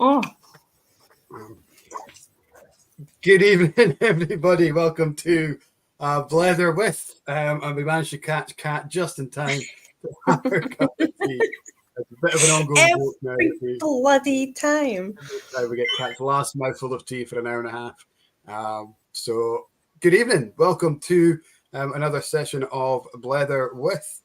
Oh. Good evening, everybody. Welcome to Blether with, and we managed to catch Kat just in time to have her cup of tea. It's a bit of an ongoing joke now. Bloody time. We get Kat's last mouthful of tea for an hour and a half. So, good evening. Welcome to another session of Blether with.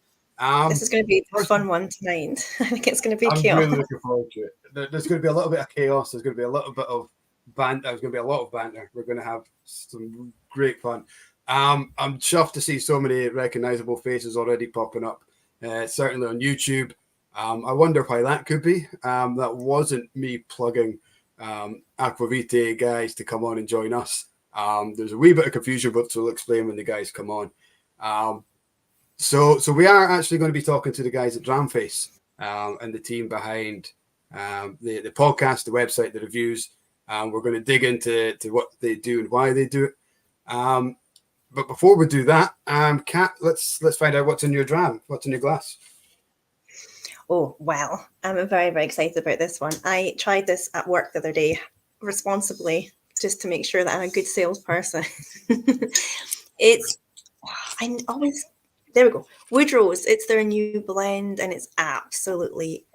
This is going to be a fun one tonight. I think it's going to be I'm chaos. really looking forward to it. There's going to be a little bit of chaos. There's going to be a little bit of banter. There's going to be a lot of banter. We're going to have some great fun. I'm chuffed to see so many recognizable faces already popping up, certainly on YouTube. I wonder why that could be. That wasn't me plugging Aquavite guys to come on and join us. There's a wee bit of confusion, but we'll explain when the guys come on. So we are actually going to be talking to the guys at Dramface and the team behind the podcast, the website, the reviews. We're going to dig into what they do and why they do it. But before we do that, Kat, let's find out what's in your dram, what's in your glass. Oh, well, I'm very, very excited about this one. I tried this at work the other day responsibly just to make sure that I'm a good salesperson. There we go. Woodrose, it's their new blend and it's absolutely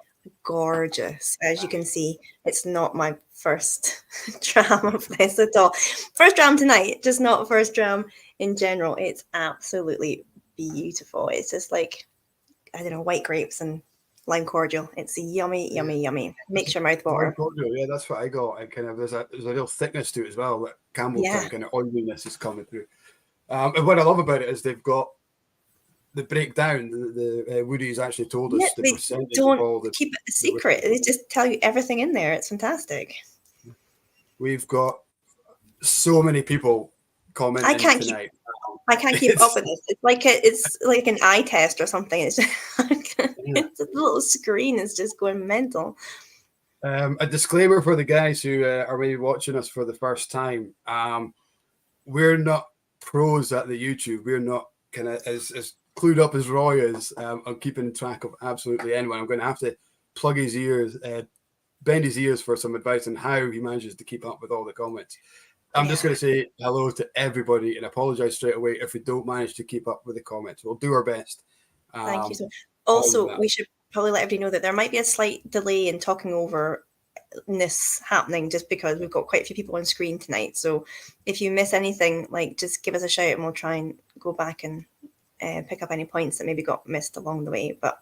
gorgeous. As you can see, it's not my first dram of this at all. First dram tonight, just not first dram in general. It's absolutely beautiful. It's just like, I don't know, white grapes and lime cordial. It's yummy, yummy, yummy. Makes your mouth water. Lime cordial, yeah, that's what I got. And kind of there's a real thickness to it as well. That Campbelltown kind of oiliness is coming through. And what I love about it is they've got the breakdown. The Woody's actually told us the percentage of all the. Keep it a secret. They just tell you everything in there. It's fantastic. We've got so many people commenting tonight. I can't keep up with this. It's like an eye test or something. It's just it's a little screen is just going mental. A disclaimer for the guys who are maybe watching us for the first time. We're not pros at the YouTube. We're not kind of as clued up as Roy is on keeping track of absolutely anyone. I'm going to have to plug his ears, bend his ears for some advice on how he manages to keep up with all the comments. I'm just going to say hello to everybody and apologize straight away if we don't manage to keep up with the comments. We'll do our best. Thank you so much. Also, we should probably let everybody know that there might be a slight delay in talking over this happening just because we've got quite a few people on screen tonight. So if you miss anything, just give us a shout and we'll try and go back and pick up any points that maybe got missed along the way. But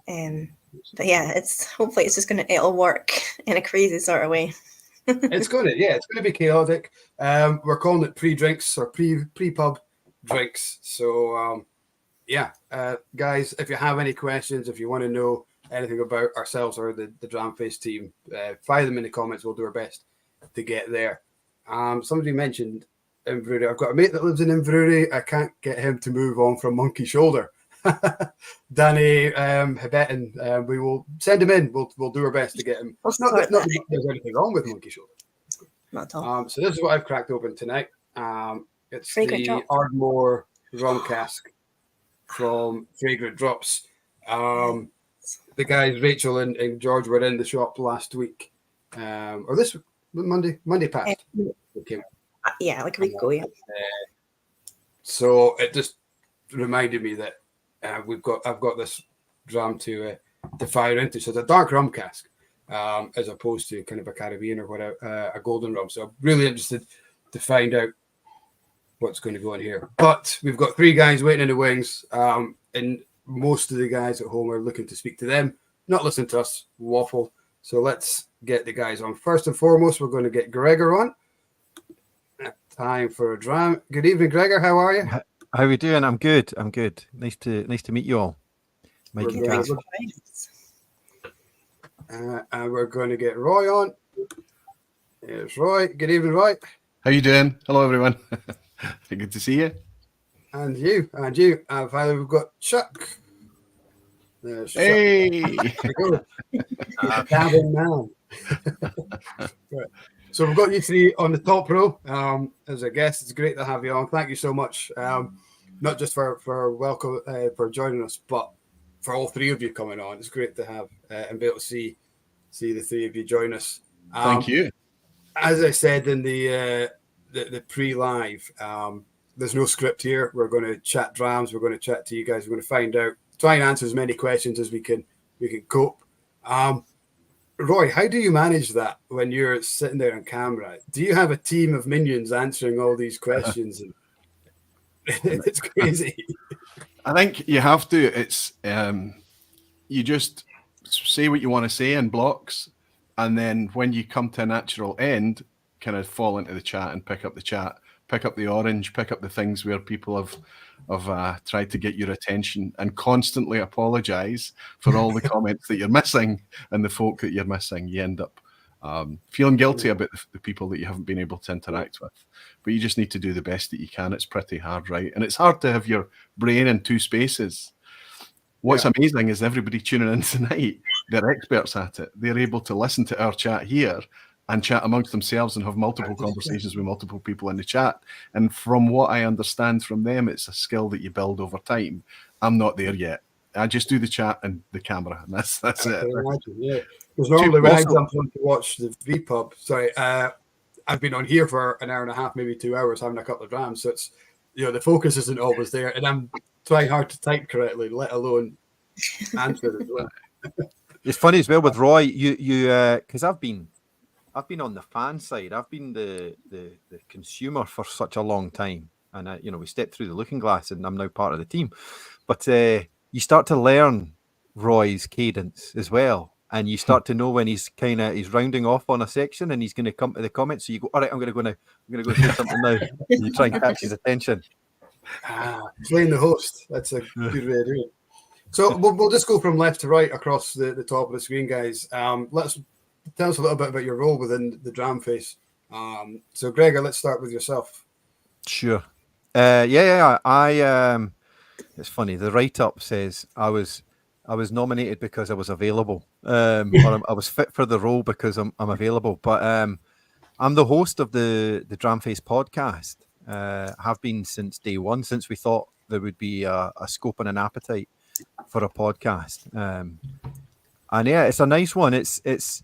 yeah, hopefully it'll work in a crazy sort of way. It's going to be chaotic. We're calling it pre-drinks or pre-pub drinks. So guys, if you have any questions, if you want to know anything about ourselves or the Dramface team, fire them in the comments. We'll do our best to get there. Somebody mentioned Inverurie. I've got a mate that lives in Inverurie. I can't get him to move on from Monkey Shoulder. Danny Hibetin, we will send him in. We'll do our best to get him. Not that there's anything wrong with Monkey Shoulder. Not at all. So this is what I've cracked open tonight. It's Fragrant the Ardmore rum cask from Fragrant Drops. The guys Rachel and George were in the shop last week, or this Monday past. Yeah, like a week ago. Yeah. So it just reminded me that I've got this dram to fire into. So it's a dark rum cask, as opposed to kind of a Caribbean or whatever, a golden rum. So I'm really interested to find out what's going to go on here. But we've got three guys waiting in the wings, and most of the guys at home are looking to speak to them, not listen to us waffle. So let's get the guys on. First and foremost, we're going to get Gregor on. Time for a dram. Good evening, Gregor. How are you? How are you doing? I'm good. Nice to meet you all. And we're going to get Roy on. Here's Roy. Good evening, Roy. How you doing? Hello, everyone. Good to see you. And you. And finally, we've got Chuck. There's hey. Chuck. Cabin man. Right. So we've got you three on the top row as a guest. It's great to have you on. Thank you so much. Not just for welcome for joining us, but for all three of you coming on. It's great to have and be able to see the three of you join us Thank you. As I said in the pre-live, there's no script here. We're going to chat drams. We're going to chat to you guys. We're going to find out, try and answer as many questions as we can cope. Roy, how do you manage that when you're sitting there on camera? Do you have a team of minions answering all these questions? It's crazy. I think you have to. It's you just say what you want to say in blocks, and then when you come to a natural end, kind of fall into the chat and pick up the chat, pick up the orange, pick up the things where people have tried to get your attention, and constantly apologize for all the comments that you're missing and the folk that you're missing. You end up feeling guilty about the people that you haven't been able to interact with, but you just need to do the best that you can. It's pretty hard, right? And it's hard to have your brain in two spaces. What's amazing is everybody tuning in tonight, they're experts at it. They're able to listen to our chat here and chat amongst themselves and have multiple conversations with multiple people in the chat. And from what I understand from them, it's a skill that you build over time. I'm not there yet. I just do the chat and the camera, and that's it. Imagine, yeah. Because normally when I jump on to watch the VPub, I've been on here for an hour and a half, maybe 2 hours, having a couple of drams. So it's, the focus isn't always there, and I'm trying hard to type correctly, let alone answer as well. It's funny as well with Roy, you because I've been on the fan side. I've been the consumer for such a long time, and we stepped through the looking glass, and I'm now part of the team. But you start to learn Roy's cadence as well, and you start to know when he's rounding off on a section, and he's going to come to the comments. So you go, all right, I'm going to go say something now. And you try and catch his attention. Playing the host. That's a good way of doing it. So we'll just go from left to right across the top of the screen, guys. Let's tell us a little bit about your role within the Dramface. So Gregor, let's start with yourself. Sure. I it's funny. The write-up says I was nominated because I was available, or I was fit for the role because I'm available. But I'm the host of the Dramface podcast. Have been since day one, since we thought there would be a scope and an appetite for a podcast. And yeah, it's a nice one. It's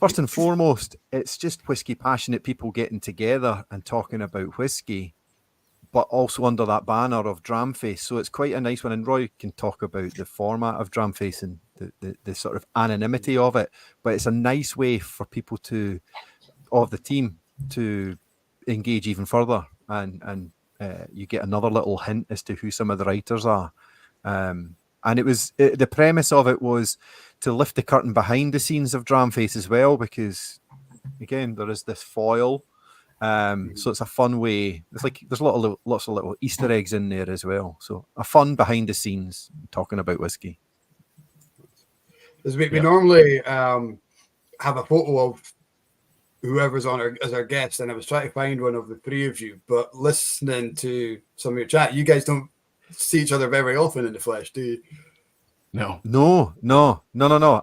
first and foremost, it's just whiskey passionate people getting together and talking about whiskey, but also under that banner of Dramface. So it's quite a nice one. And Roy can talk about the format of Dramface and the sort of anonymity of it. But it's a nice way for people of the team to engage even further. And you get another little hint as to who some of the writers are. And the premise of it was to lift the curtain behind the scenes of Dramface as well, because again, there is this foil. So it's a fun way. It's like there's lots of little Easter eggs in there as well. So a fun behind the scenes talking about whiskey. We normally have a photo of whoever's on as our guest, and I was trying to find one of the three of you, but listening to some of your chat, you guys don't see each other very often in the flesh, do you? No.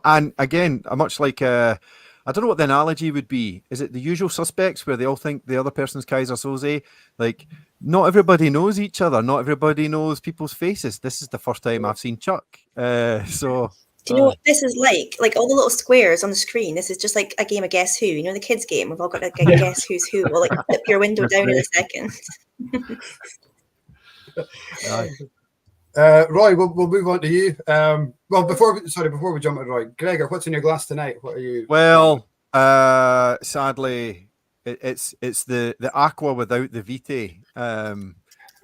And again, much like I don't know what the analogy would be. Is it The Usual Suspects, where they all think the other person's Kaiser Soze? Like, not everybody knows each other. Not everybody knows people's faces. This is the first time I've seen Chuck. So. Do you know what this is like? Like all the little squares on the screen. This is just like a game of Guess Who. You know, the kids' game. We've all got to guess who's who. We'll like flip your window down in a second. Roy, we'll move on to you. Before we jump on Roy, Gregor, what's in your glass tonight? What are you? Well, sadly, it's the aqua without the vitae.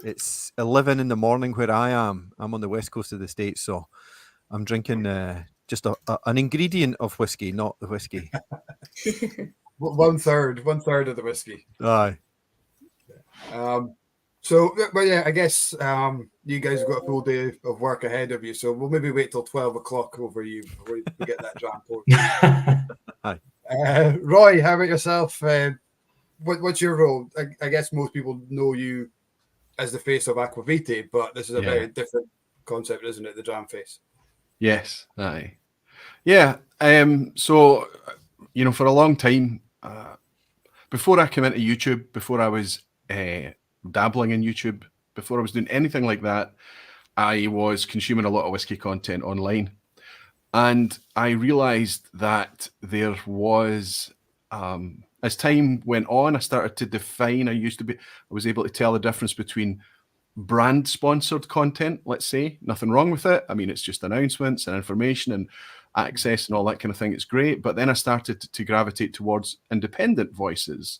It's 11 in the morning where I am. I'm on the west coast of the States, so I'm drinking just an ingredient of whiskey, not the whiskey. One third of the whiskey. Aye. I guess you guys have got a full day of work ahead of you, so we'll maybe wait till 12 o'clock over you before we get that dram poured. Hi. Roy, how about yourself? What's your role? I guess most people know you as the face of Aquavite, but this is a very different concept, isn't it? The Dramface. Yes, aye. Yeah. So, for a long time, before I came into YouTube, before I was dabbling in YouTube, before I was doing anything like that, I was consuming a lot of whiskey content online. And I realized that there was as time went on, I started to define. I was able to tell the difference between brand sponsored content, let's say. Nothing wrong with it. I mean, it's just announcements and information and access and all that kind of thing. It's great. But then I started to gravitate towards independent voices,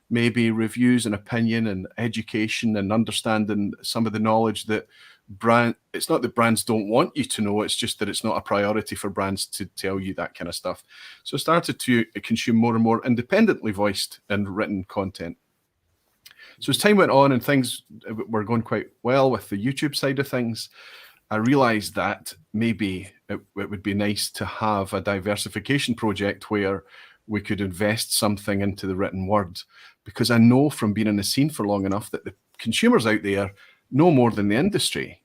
maybe reviews and opinion and education and understanding some of the knowledge that it's not that brands don't want you to know, it's just that it's not a priority for brands to tell you that kind of stuff. So I started to consume more and more independently voiced and written content. So as time went on and things were going quite well with the YouTube side of things, I realized that maybe it would be nice to have a diversification project where we could invest something into the written word, because I know from being in the scene for long enough that the consumers out there know more than the industry.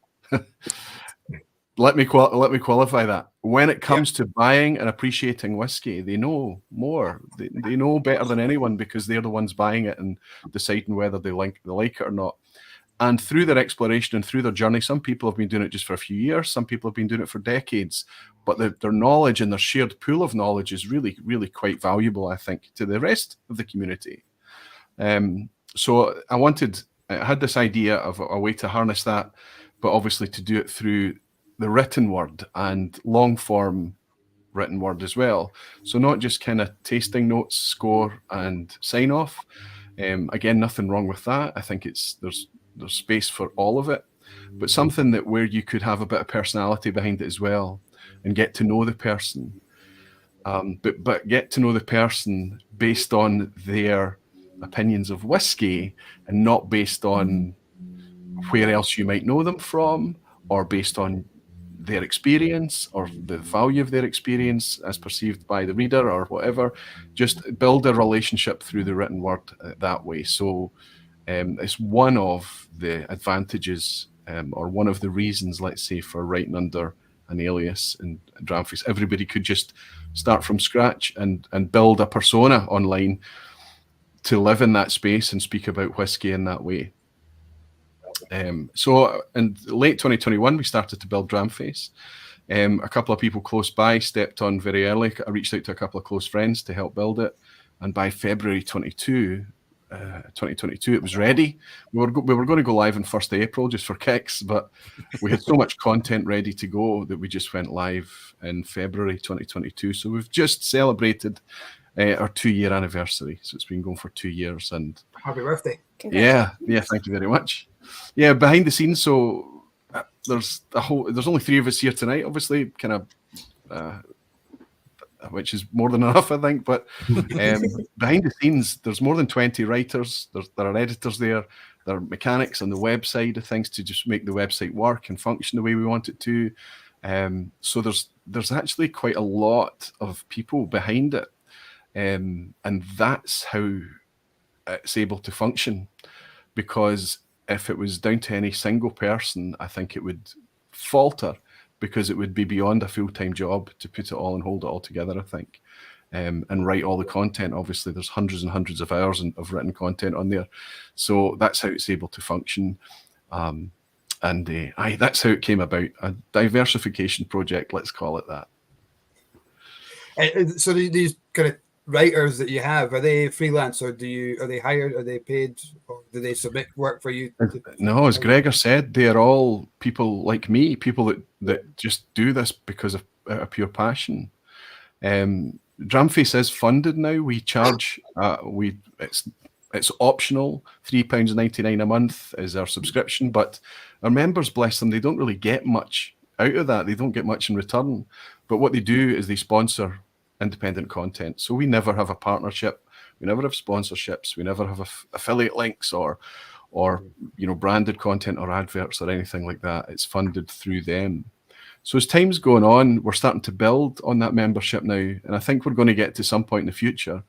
Let me qualify that. When it comes to buying and appreciating whiskey, they know more. They know better than anyone, because they're the ones buying it and deciding whether they like it or not. And through their exploration and through their journey, some people have been doing it just for a few years. Some people have been doing it for decades. But their knowledge and their shared pool of knowledge is really, really quite valuable, I think, to the rest of the community. So I had this idea of a way to harness that, but obviously to do it through the written word and long form written word as well. So not just kind of tasting notes, score and sign off. Again, nothing wrong with that. I think there's space for all of it, but something that where you could have a bit of personality behind it as well and get to know the person. But get to know the person based on their opinions of whiskey and not based on where else you might know them from, or based on their experience or the value of their experience as perceived by the reader or whatever. Just build a relationship through the written word that way. So it's one of the advantages or one of the reasons, let's say, for writing under an alias in Dramface. Everybody could just start from scratch and build a persona online to live in that space and speak about whiskey in that way. So in late 2021, we started to build Dramface. A couple of people close by stepped on very early. I reached out to a couple of close friends to help build it. And by February 2022, it was ready. We were going to go live on 1st of April just for kicks, but we had so much content ready to go that we just went live in February 2022. So we've just celebrated our 2-year anniversary. So it's been going for 2 years. And happy birthday. Yeah, thank you very much. Yeah, behind the scenes, so there's only 3 of us here tonight, obviously, kind of which is more than enough, I think. But behind the scenes, there's more than 20 writers. There are editors there. There are mechanics on the website of things to just make the website work and function the way we want it to. So there's actually quite a lot of people behind it, and that's how it's able to function. Because if it was down to any single person, I think it would falter, because it would be beyond a full-time job to put it all and hold it all together, I think, and write all the content. Obviously, there's hundreds and hundreds of hours of written content on there. So that's how it's able to function. And that's how it came about, a diversification project, let's call it that. So these kind of writers that you have, are they freelance, or are they hired, are they paid, or do they submit work for you? No, as Gregor said, they are all people like me, people that just do this because of pure passion. Dramface is funded now. We charge it's optional. £3.99 a month is our subscription, but our members, bless them, they don't really get much out of that. They don't get much in return, but what they do is they sponsor independent content. So we never have a partnership, we never have sponsorships, we never have affiliate links or branded content or adverts or anything like that. It's funded through them. So as time's going on, we're starting to build on that membership now, and I think we're going to get to some point in the future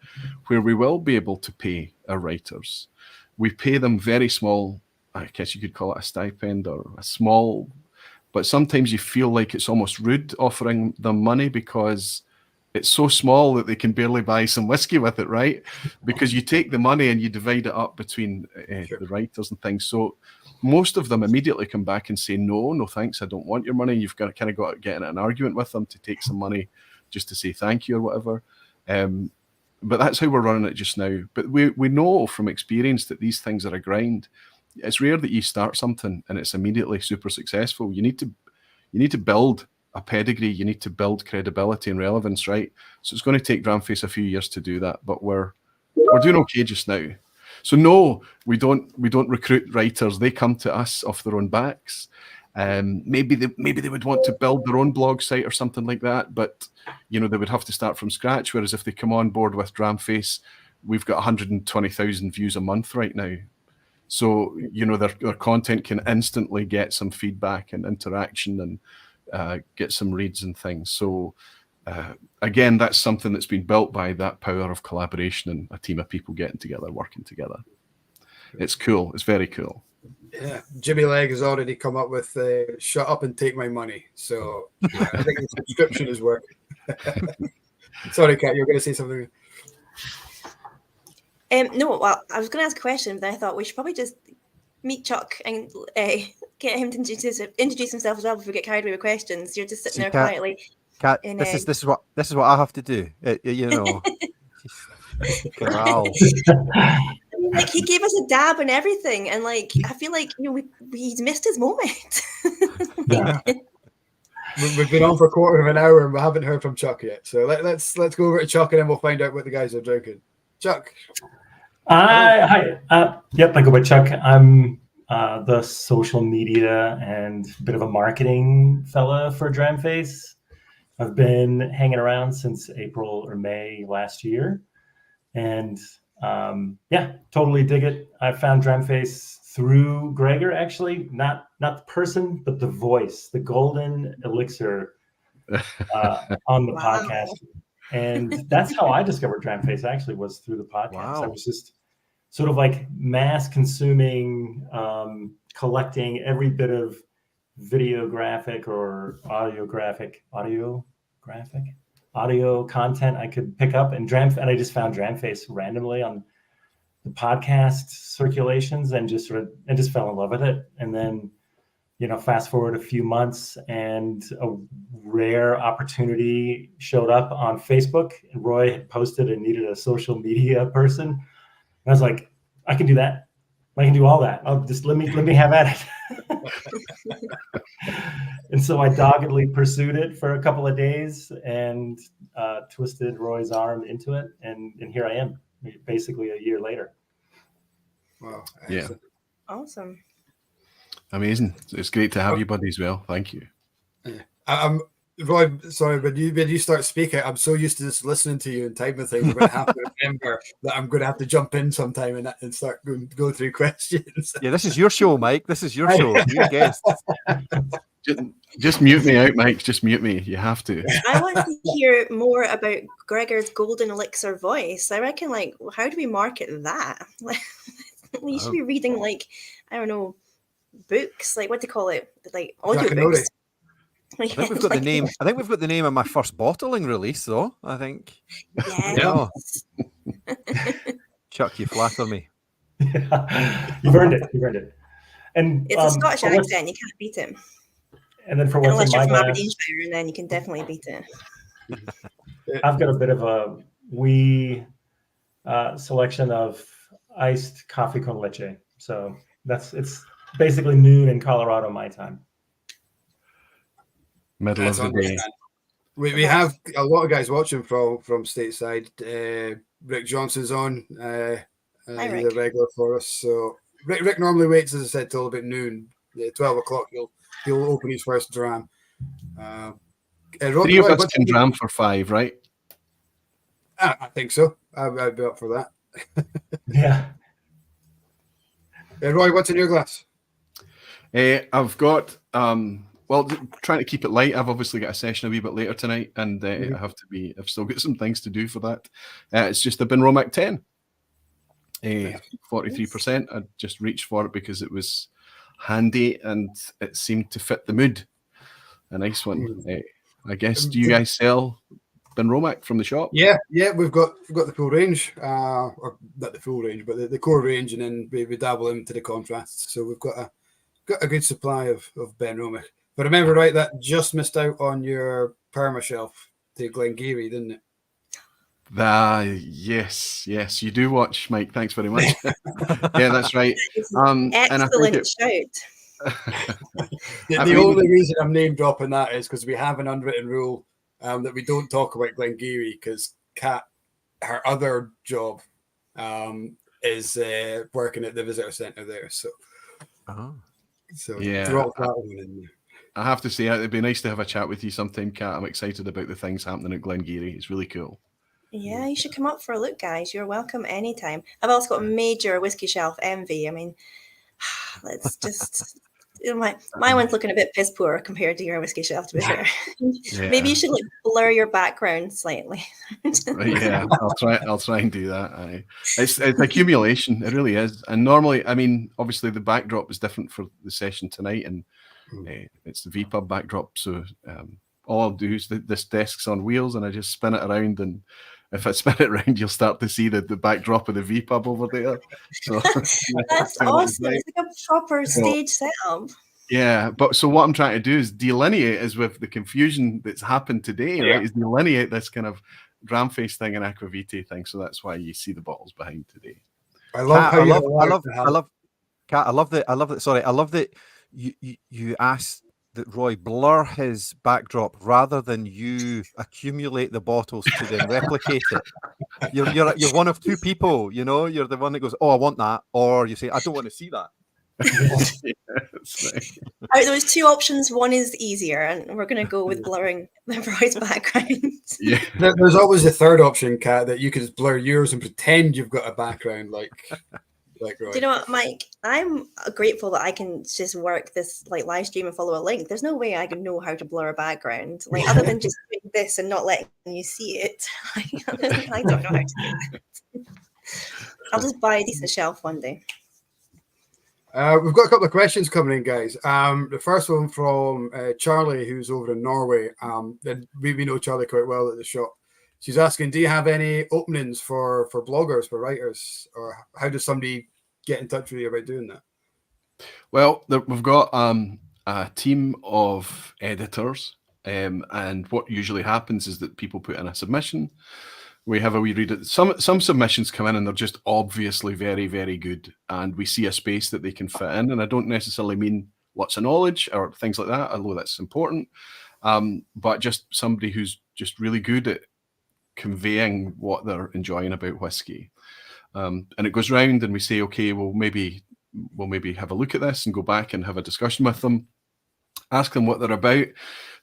where we will be able to pay our writers. We pay them very small, I guess you could call it a stipend or a small, but sometimes you feel like it's almost rude offering them money because it's so small that they can barely buy some whiskey with it, right? Because you take the money and you divide it up between the writers and things. So most of them immediately come back and say, no thanks, I don't want your money. You've got to get in an argument with them to take some money just to say thank you or whatever. But that's how we're running it just now. But we know from experience that these things are a grind. It's rare that you start something and it's immediately super successful. You need to build a pedigree. You need to build credibility and relevance, right? So it's going to take Dramface a few years to do that, but we're doing okay just now. So no, we don't recruit writers. They come to us off their own backs. Maybe they would want to build their own blog site or something like that, but they would have to start from scratch. Whereas if they come on board with Dramface, we've got 120,000 views a month right now. So their content can instantly get some feedback and interaction and get some reads and things. So again, that's something that's been built by that power of collaboration and a team of people getting together, working together. It's cool. It's very cool. Yeah, Jimmy Legg has already come up with "Shut up and take my money." So yeah, I think the subscription is working. Sorry, Kat, you were going to say something. No, well, I was going to ask a question, but then I thought we should probably just meet Chuck and get him to introduce himself as well before we get carried away with questions. You're just sitting there quietly. Kat, this is what I have to do. Wow. Like he gave us a dab and everything, and like I feel like he's missed his moment. Yeah. We've been on for a quarter of an hour and we haven't heard from Chuck yet. So let's go over to Chuck and then we'll find out what the guys are drinking. Chuck. Hi. Yep, I go by Chuck. I'm the social media and bit of a marketing fella for Dramface. I've been hanging around since April or May last year, and totally dig it. I found Dramface through Gregor, actually, not the person, but the voice, the golden elixir on the podcast. And that's how I discovered Dramface, actually, was through the podcast. Wow. I was just sort of like mass consuming, collecting every bit of videographic or audio content I could pick up, and I just found Dramface randomly on the podcast circulations and just fell in love with it. And then, fast forward a few months and a rare opportunity showed up on Facebook, and Roy had posted and needed a social media person. And I was like, I can do that. I can do all that. I'll just let me have at it. And so I doggedly pursued it for a couple of days and twisted Roy's arm into it. And here I am, basically a year later. Wow. Yeah. Awesome. Amazing. It's great to have you, buddy, as well. Thank you. Yeah. Roy, sorry, when you start speaking, I'm so used to just listening to you and typing things. I'm going to have to remember that I'm going to have to jump in sometime and start go through questions. Yeah, this is your show, Mike. This is your show. You're a guest. Just mute me out, Mike. Just mute me. You have to. I want to hear more about Gregor's golden elixir voice. I reckon, how do we market that? We should be reading, I don't know, books. What do you call it? Audiobooks. I think we've got the name. I think we've got the name of my first bottling release, though. I think. Yes. Chuck, you flatter me. You've earned it. And it's a Scottish accent. You can't beat it. And then for what's unless in my you're from glass, Aberdeenshire, then you can definitely beat it. I've got a bit of a wee selection of iced coffee con leche. So it's basically noon in Colorado my time. Middle of the day. We have a lot of guys watching from stateside. Rick Johnson's on. He's a regular for us. So Rick normally waits, as I said, till about noon. 12 o'clock, he'll open his first dram. Three of us can dram for 5, right? I think so. I'd be up for that. Yeah. Roy, what's in your glass? I've got trying to keep it light. I've obviously got a session a wee bit later tonight, and I've still got some things to do for that. It's just a Benromac 10, 43%. I just reached for it because it was handy and it seemed to fit the mood. A nice one. I guess. Do you guys sell Benromac from the shop? Yeah, we've got the full range, or not the full range, but the core range, and then we dabble into the contrasts. So we've got a good supply of Benromac. But remember, right, that just missed out on your perma shelf to Glengarry, didn't it? Yes, you do watch, Mike. Thanks very much. Yeah, that's right. And I think Excellent shout. The only reason I'm name dropping that is because we have an unwritten rule that we don't talk about Glengarry, because Kat, her other job is working at the visitor centre there. So, yeah, drop that one in there. I have to say, it'd be nice to have a chat with you sometime, Kat. I'm excited about the things happening at Glengarry. It's really cool. Yeah, you should come up for a look, guys. You're welcome anytime. I've also got major whiskey shelf envy. I mean, let's just... My one's looking a bit piss poor compared to your whiskey shelf, to be fair. Yeah. Maybe you should like blur your background slightly. Yeah, I'll try and do that. It's accumulation, it really is. And normally, I mean, obviously the backdrop is different for the session tonight, and it's the VPub backdrop. So all I'll do is this desk's on wheels, and I just spin it around, and if I spin it around, you'll start to see the backdrop of the VPub over there. So that's awesome. It's like a proper stage setup. Yeah, but so what I'm trying to do is delineate, is with the confusion that's happened today, right? Is delineate this kind of Dramface thing and Aquavitae thing. So that's why you see the bottles behind today. I love that you asked that Roy blur his backdrop rather than you accumulate the bottles to then replicate it. You're one of two people, you know. You're the one that goes, "Oh, I want that," or you say, "I don't want to see that." Out of those two options, one is easier, and we're going to go with blurring Roy's background. Yeah, there's always a third option, Kat, that you could just blur yours and pretend you've got a background like Roy. Do you know what, Mike? I'm grateful that I can just work this like live stream and follow a link. There's no way I can know how to blur a background, like other than just doing this and not letting you see it. I don't know how to do that. I'll just buy a decent shelf one day. We've got a couple of questions coming in, guys. The first one from Charlie, who's over in Norway. And we know Charlie quite well at the shop. She's asking, do you have any openings for bloggers, for writers, or how does somebody get in touch with you about doing that? Well, we've got a team of editors, and what usually happens is that people put in a submission. We have a wee read it. Some submissions come in and they're just obviously very, very good, and we see a space that they can fit in. And I don't necessarily mean lots of knowledge or things like that, although that's important, but just somebody who's just really good at conveying what they're enjoying about whiskey. And it goes round and we say, okay, we'll maybe have a look at this and go back and have a discussion with them, ask them what they're about.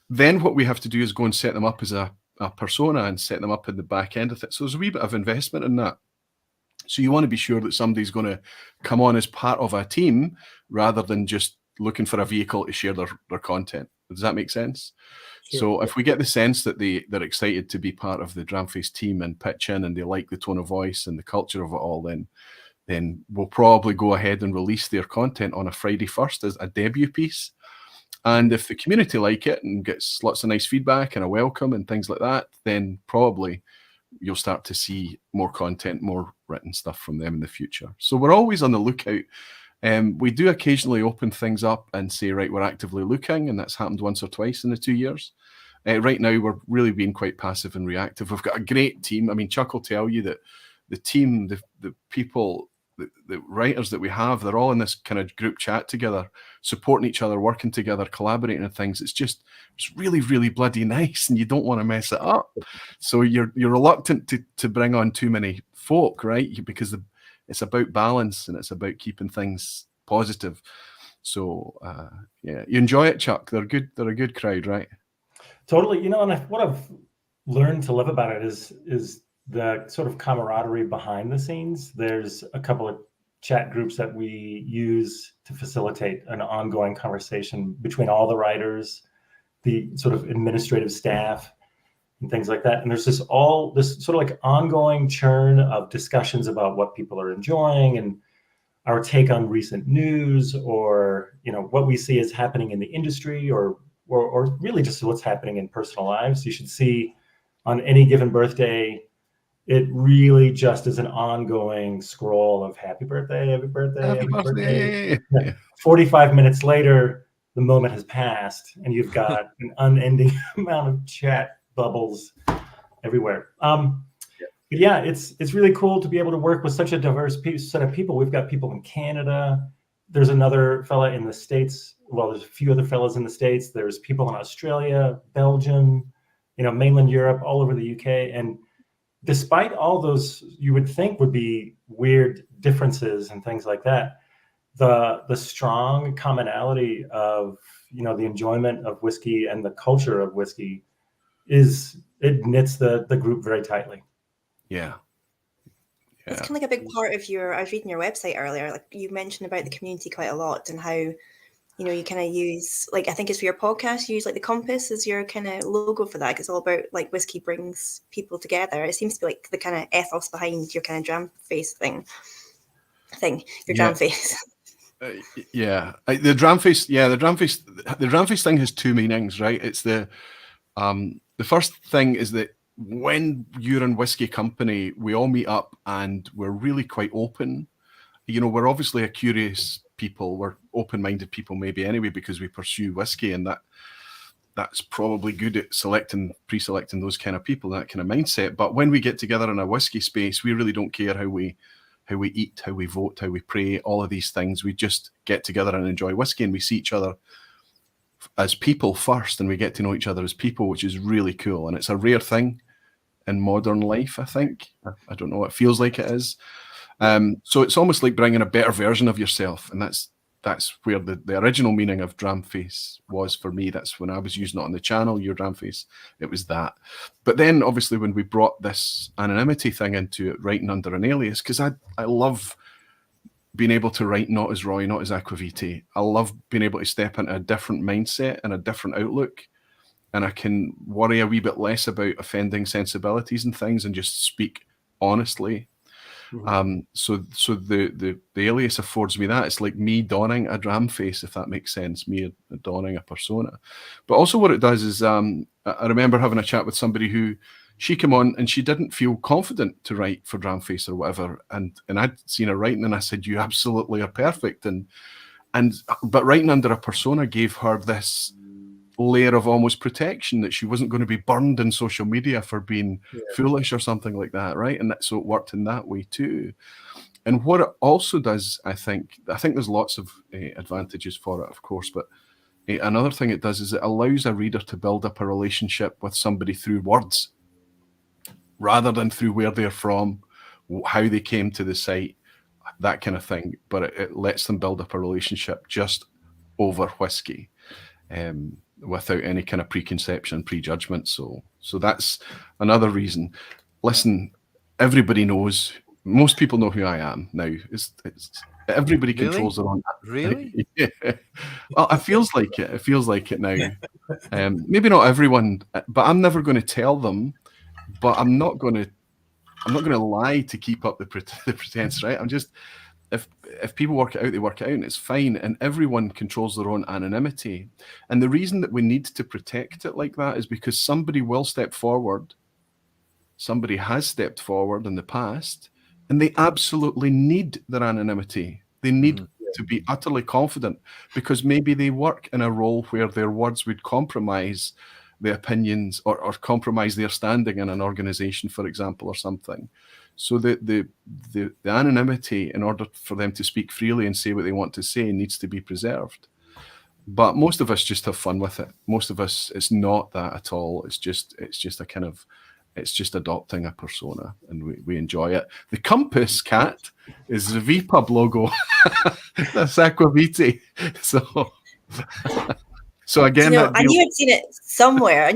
Then what we have to do is go and set them up as a persona and set them up in the back end of it. So there's a wee bit of investment in that. So you want to be sure that somebody's going to come on as part of a team rather than just looking for a vehicle to share their content. Does that make sense? Sure. So if we get the sense that they're excited to be part of the Dramface team and pitch in, and they like the tone of voice and the culture of it all, then we'll probably go ahead and release their content on a Friday first as a debut piece. And if the community like it and gets lots of nice feedback and a welcome and things like that, then probably you'll start to see more content, more written stuff from them in the future. So we're always on the lookout. We do occasionally open things up and say, right, we're actively looking, and that's happened once or twice in the 2 years. Right now, we're really being quite passive and reactive. We've got a great team. I mean, Chuck will tell you that the team, the people, the writers that we have, they're all in this kind of group chat together, supporting each other, working together, collaborating on things. It's really, really bloody nice, and you don't want to mess it up. So you're reluctant to bring on too many folk, right? Because it's about balance and it's about keeping things positive. So yeah, you enjoy it, Chuck. They're good. They're a good crowd, right? Totally. You know, and what I've learned to love about it is the sort of camaraderie behind the scenes. There's a couple of chat groups that we use to facilitate an ongoing conversation between all the writers, the sort of administrative staff, and things like that. And there's this sort of like ongoing churn of discussions about what people are enjoying and our take on recent news, or, you know, what we see as happening in the industry, or really just what's happening in personal lives. You should see on any given birthday, it really just is an ongoing scroll of happy birthday, happy birthday, happy birthday. Yeah. 45 minutes later, the moment has passed and you've got an unending amount of chat bubbles everywhere. yeah, it's really cool to be able to work with such a diverse set of people. We've got people in Canada. There's another fella in the States. Well, there's a few other fellas in the States. There's people in Australia, Belgium, mainland Europe, all over the UK. And despite all those, you would think would be weird differences and things like that, the strong commonality of the enjoyment of whiskey and the culture of whiskey it knits the group very tightly. Yeah. It's kind of like a big part of I was reading your website earlier, like you mentioned about the community quite a lot and how, you kind of use, like, I think it's for your podcast, you use like the compass as your kind of logo for that. It's all about like whiskey brings people together. It seems to be like the kind of ethos behind your kind of Dramface thing, your Dramface. The Dramface thing has two meanings, right? It's the first thing is that when you're in Whiskey Company, we all meet up and we're really quite open. We're obviously a curious people. We're open-minded people maybe anyway, because we pursue whiskey, and that's probably good at pre-selecting those kind of people, that kind of mindset. But when we get together in a whiskey space, we really don't care how we eat, how we vote, how we pray, all of these things. We just get together and enjoy whiskey, and we see each other as people first, and we get to know each other as people, which is really cool. And it's a rare thing in modern life, I think. I don't know, it feels like it is. So it's almost like bringing a better version of yourself, and that's where the original meaning of Dramface was for me. That's when I was using it on the channel, your Dramface, it was that. But then obviously when we brought this anonymity thing into it, writing under an alias, because I love being able to write not as Roy, not as Aquavitae. I love being able to step into a different mindset and a different outlook, and I can worry a wee bit less about offending sensibilities and things and just speak honestly. So the alias affords me that. It's like me donning a Dramface, if that makes sense, me donning a persona. But also what it does is, I remember having a chat with somebody who, she came on and she didn't feel confident to write for Dramface or whatever, and I'd seen her writing and I said, you absolutely are perfect, but writing under a persona gave her this layer of almost protection that she wasn't going to be burned in social media for being foolish or something like that, right? And so it worked in that way too. And what it also does, I think there's lots of advantages for it, of course, but another thing it does is it allows a reader to build up a relationship with somebody through words rather than through where they're from, how they came to the site, that kind of thing. But it lets them build up a relationship just over whiskey. Without any kind of preconception, prejudgment. So that's another reason. Listen, everybody knows, most people know who I am now. It's everybody controls their own. Really? Yeah. Well, it feels like it. It feels like it now. Maybe not everyone, but I'm never going to tell them. But I'm not going to lie to keep up the pretense, right? I'm just, if people work it out, they work it out, and it's fine. And everyone controls their own anonymity. And the reason that we need to protect it like that is because somebody will step forward. Somebody has stepped forward in the past, and they absolutely need their anonymity. They need to be utterly confident, because maybe they work in a role where their words would compromise the opinions or compromise their standing in an organization, for example, or something. So the anonymity, in order for them to speak freely and say what they want to say, needs to be preserved. But most of us just have fun with it. Most of us, it's not that at all. It's just adopting a persona, and we enjoy it. The compass cat is the VPub logo. That's Aquavitae. So again, I knew I'd seen it somewhere.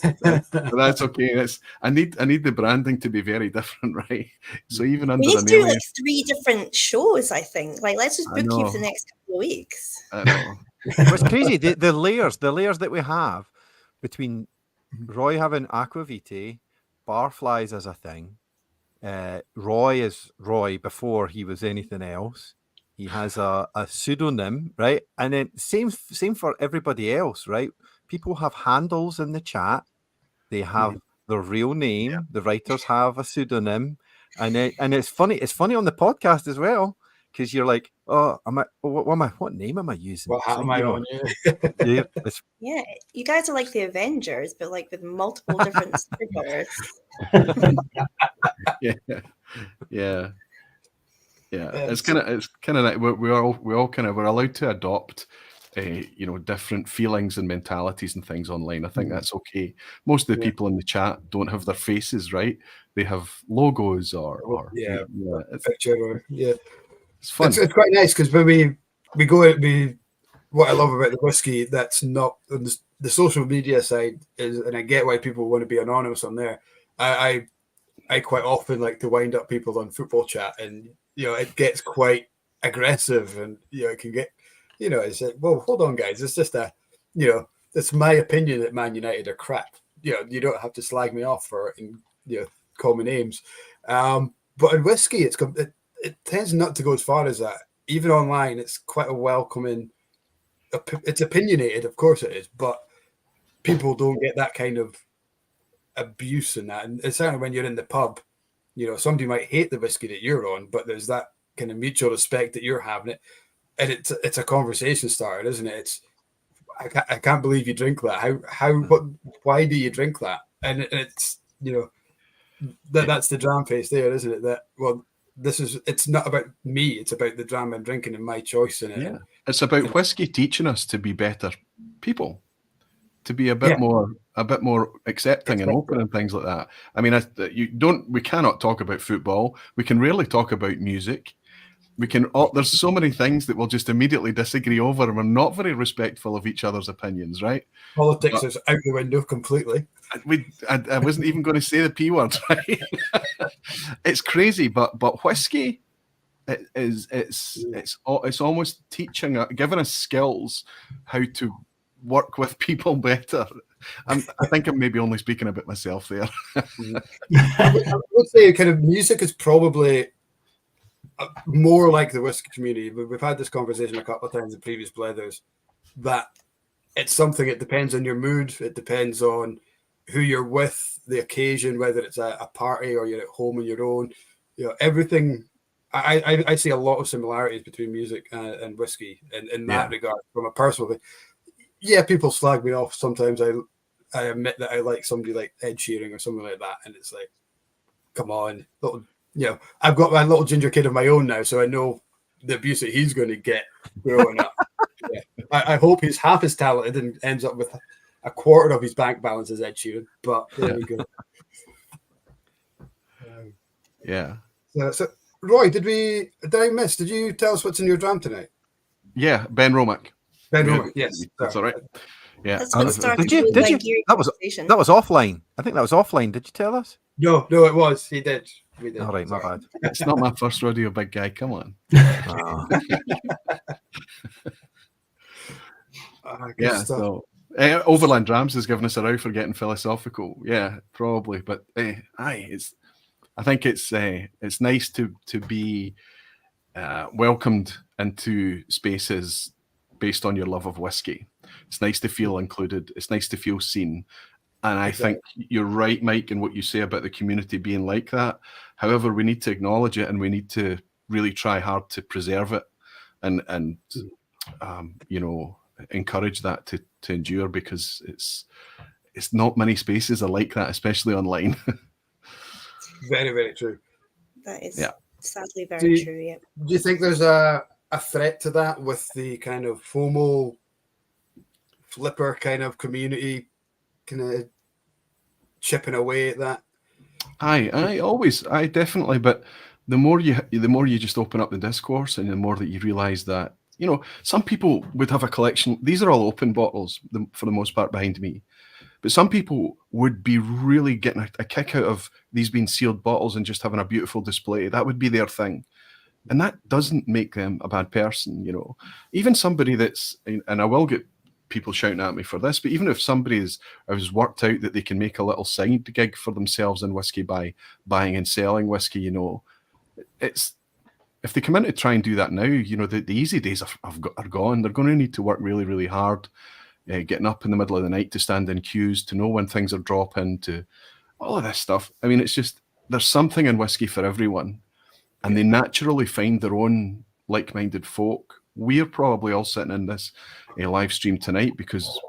That's okay. I need the branding to be very different, right? So even under we need an to do alias, like 3 different shows, I think. Like, let's just book you for the next couple of weeks. I know. It's crazy. The layers that we have between Roy having Aquavitae, barflies as a thing. Roy is Roy before he was anything else. He has a pseudonym, right? And then same for everybody else, right? People have handles in the chat. They have their real name. Yeah. The writers have a pseudonym, and it's funny. It's funny on the podcast as well, because you're like, Oh, what name am I using? What hat So, am I you know, on? yeah, it's Yeah, you guys are like the Avengers, but like with multiple different superpowers. Yeah, yeah, yeah. It's kind of like we all kind of we're allowed to adopt, different feelings and mentalities and things online. I think that's okay. Most of the people in the chat don't have their faces, right? They have logos or picture or it's fun. It's quite nice because when we go out, what I love about the whiskey that's not on the social media side is, and I get why people want to be anonymous on there. I quite often like to wind up people on football chat, and it gets quite aggressive, and it can get, it's like, well, hold on, guys, it's just it's my opinion that Man United are crap. You don't have to slag me off for it and call me names. But in whiskey, it tends not to go as far as that. Even online, it's quite a welcoming. It's opinionated, of course it is, but people don't get that kind of abuse in that. And certainly when you're in the pub, somebody might hate the whiskey that you're on, but there's that kind of mutual respect that you're having it, and it's a conversation starter, isn't it? It's I can't believe you drink that. Why do you drink that? And it's that's the Dramface there, isn't it? That it's not about me, it's about the dram I'm drinking and my choice in it. Yeah, it's about whiskey teaching us to be better people, to be a bit more accepting and open and things like that. I mean, we cannot talk about football. We can rarely talk about music. There's so many things that we'll just immediately disagree over, and we're not very respectful of each other's opinions, right? Politics is out the window completely. I wasn't even going to say the P word, right? It's crazy, but whiskey it's almost giving us skills how to work with people better. I think I'm maybe only speaking about myself there. I would say kind of music is probably more like the whiskey community. We've had this conversation a couple of times in previous Blethers, that it's something, it depends on your mood, it depends on who you're with, the occasion, whether it's a party or you're at home on your own. Everything. I see a lot of similarities between music and whiskey in that regard, from a personal thing. Yeah, people slag me off sometimes. I admit that I like somebody like Ed Sheeran or something like that, and it's like, come on, I've got my little ginger kid of my own now, so I know the abuse that he's going to get growing up. I hope he's half as talented and ends up with a quarter of his bank balance as Ed Sheeran, but there we go. So Roy, did I miss? Did you tell us what's in your dram tonight? Yeah, Ben Romack. Ben Romack, yes. That's all right. Yeah. That's what started. Did you? That was offline. I think that was offline. Did you tell us? No, it was. He did. We did. All right, my bad. It's not my first rodeo, big guy. Come on. So Overland Drams has given us a row for getting philosophical. Yeah, probably, but I think it's nice to be welcomed into spaces based on your love of whiskey. It's nice to feel included. It's nice to feel seen. And I think you're right, Mike, in what you say about the community being like that. However, we need to acknowledge it, and we need to really try hard to preserve it and encourage that to endure, because it's not many spaces are like that, especially online. Very, very true. That is sadly very true. Yeah. Do you think there's a threat to that with the kind of FOMO flipper kind of community kind of chipping away at that? I definitely, but the more you just open up the discourse, and the more that you realize that, some people would have a collection. These are all open bottles for the most part behind me. But some people would be really getting a kick out of these being sealed bottles and just having a beautiful display. That would be their thing. And that doesn't make them a bad person, Even somebody and I will get people shouting at me for this, but even if somebody has worked out that they can make a little side gig for themselves in whiskey by buying and selling whiskey, it's, if they come in to try and do that now, the easy days are gone. They're going to need to work really, really hard. Getting up in the middle of the night to stand in queues, to know when things are dropping, to all of this stuff. I mean, it's just, there's something in whiskey for everyone, and they naturally find their own like-minded folk. We're probably all sitting in this live stream tonight because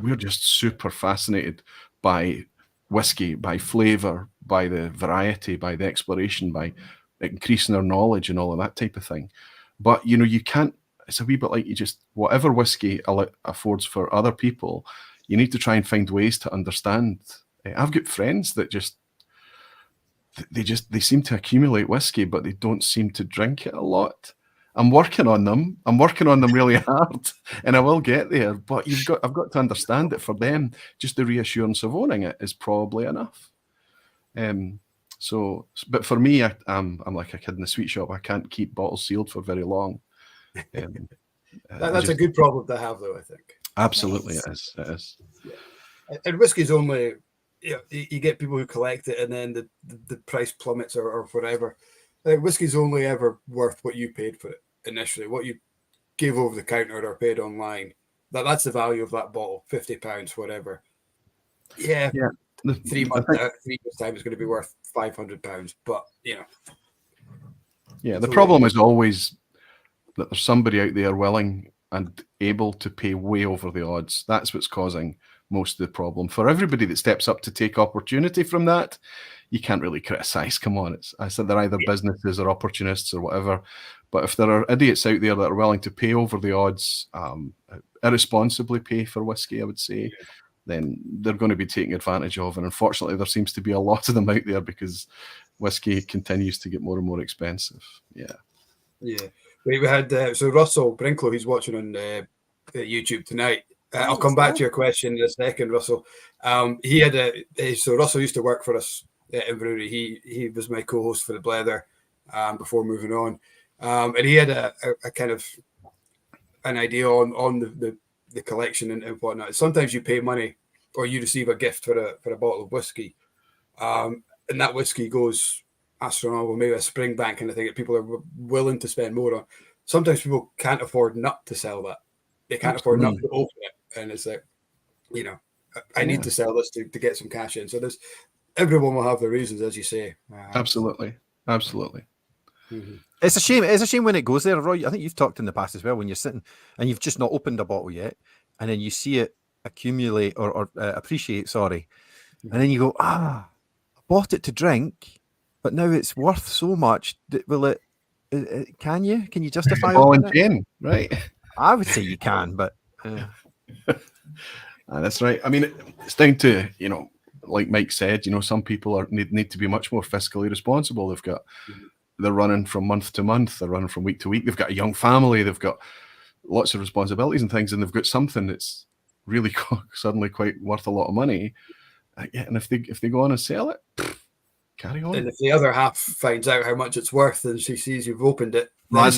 we're just super fascinated by whiskey, by flavour, by the variety, by the exploration, by increasing our knowledge and all of that type of thing. But, you know, you can't, it's a wee bit like you just, whatever whiskey affords for other people, you need to try and find ways to understand. I've got friends that they seem to accumulate whiskey, but they don't seem to drink it a lot. I'm working on them. I'm working on them really hard, and I will get there. But I've got to understand that for them, just the reassurance of owning it is probably enough. But for me, I'm like a kid in the sweet shop. I can't keep bottles sealed for very long. That's a good problem to have, though, I think. Absolutely, it is. It is. Yeah. And whiskey's only, you get people who collect it, and then the price plummets or whatever. Whiskey's only ever worth what you paid for it initially, what you gave over the counter or paid online. That's the value of that bottle, £50, whatever. Yeah. 3 months out, 3 years time, it's going to be worth £500. But the problem is always that there's somebody out there willing and able to pay way over the odds. That's what's causing most of the problem. For everybody that steps up to take opportunity from that, you can't really criticize. Come on, I said they're either businesses or opportunists or whatever. But if there are idiots out there that are willing to pay over the odds, irresponsibly pay for whiskey, I would say, then they're going to be taken advantage of. And unfortunately, there seems to be a lot of them out there because whiskey continues to get more and more expensive. Yeah. We had so Russell Brinklow, he's watching on YouTube tonight. I'll come back to your question in a second, Russell. So Russell used to work for us in brewery. He was my co-host for the Blether before moving on, and he had a kind of an idea on the collection and whatnot. Sometimes you pay money or you receive a gift for a bottle of whiskey, and that whiskey goes astronomical, maybe a Springbank kind of thing that people are willing to spend more on. Sometimes people can't afford not to sell that. They can't afford not to open it, and it's like, I need to sell this to get some cash in. So everyone will have their reasons, as you say. Absolutely. Mm-hmm. It's a shame. It's a shame when it goes there, Roy. I think you've talked in the past as well, when you're sitting and you've just not opened a bottle yet, and then you see it accumulate or appreciate, and then you go, I bought it to drink, but now it's worth so much. Will it? Can you justify it? Right? I would say you can, but that's right. I mean, it's down to, like Mike said, some people need to be much more fiscally responsible. They're running from month to month, they're running from week to week. They've got a young family, they've got lots of responsibilities and things, and they've got something that's really suddenly quite worth a lot of money. And if they go on and sell it, carry on. And if the other half finds out how much it's worth and she sees you've opened it, yeah,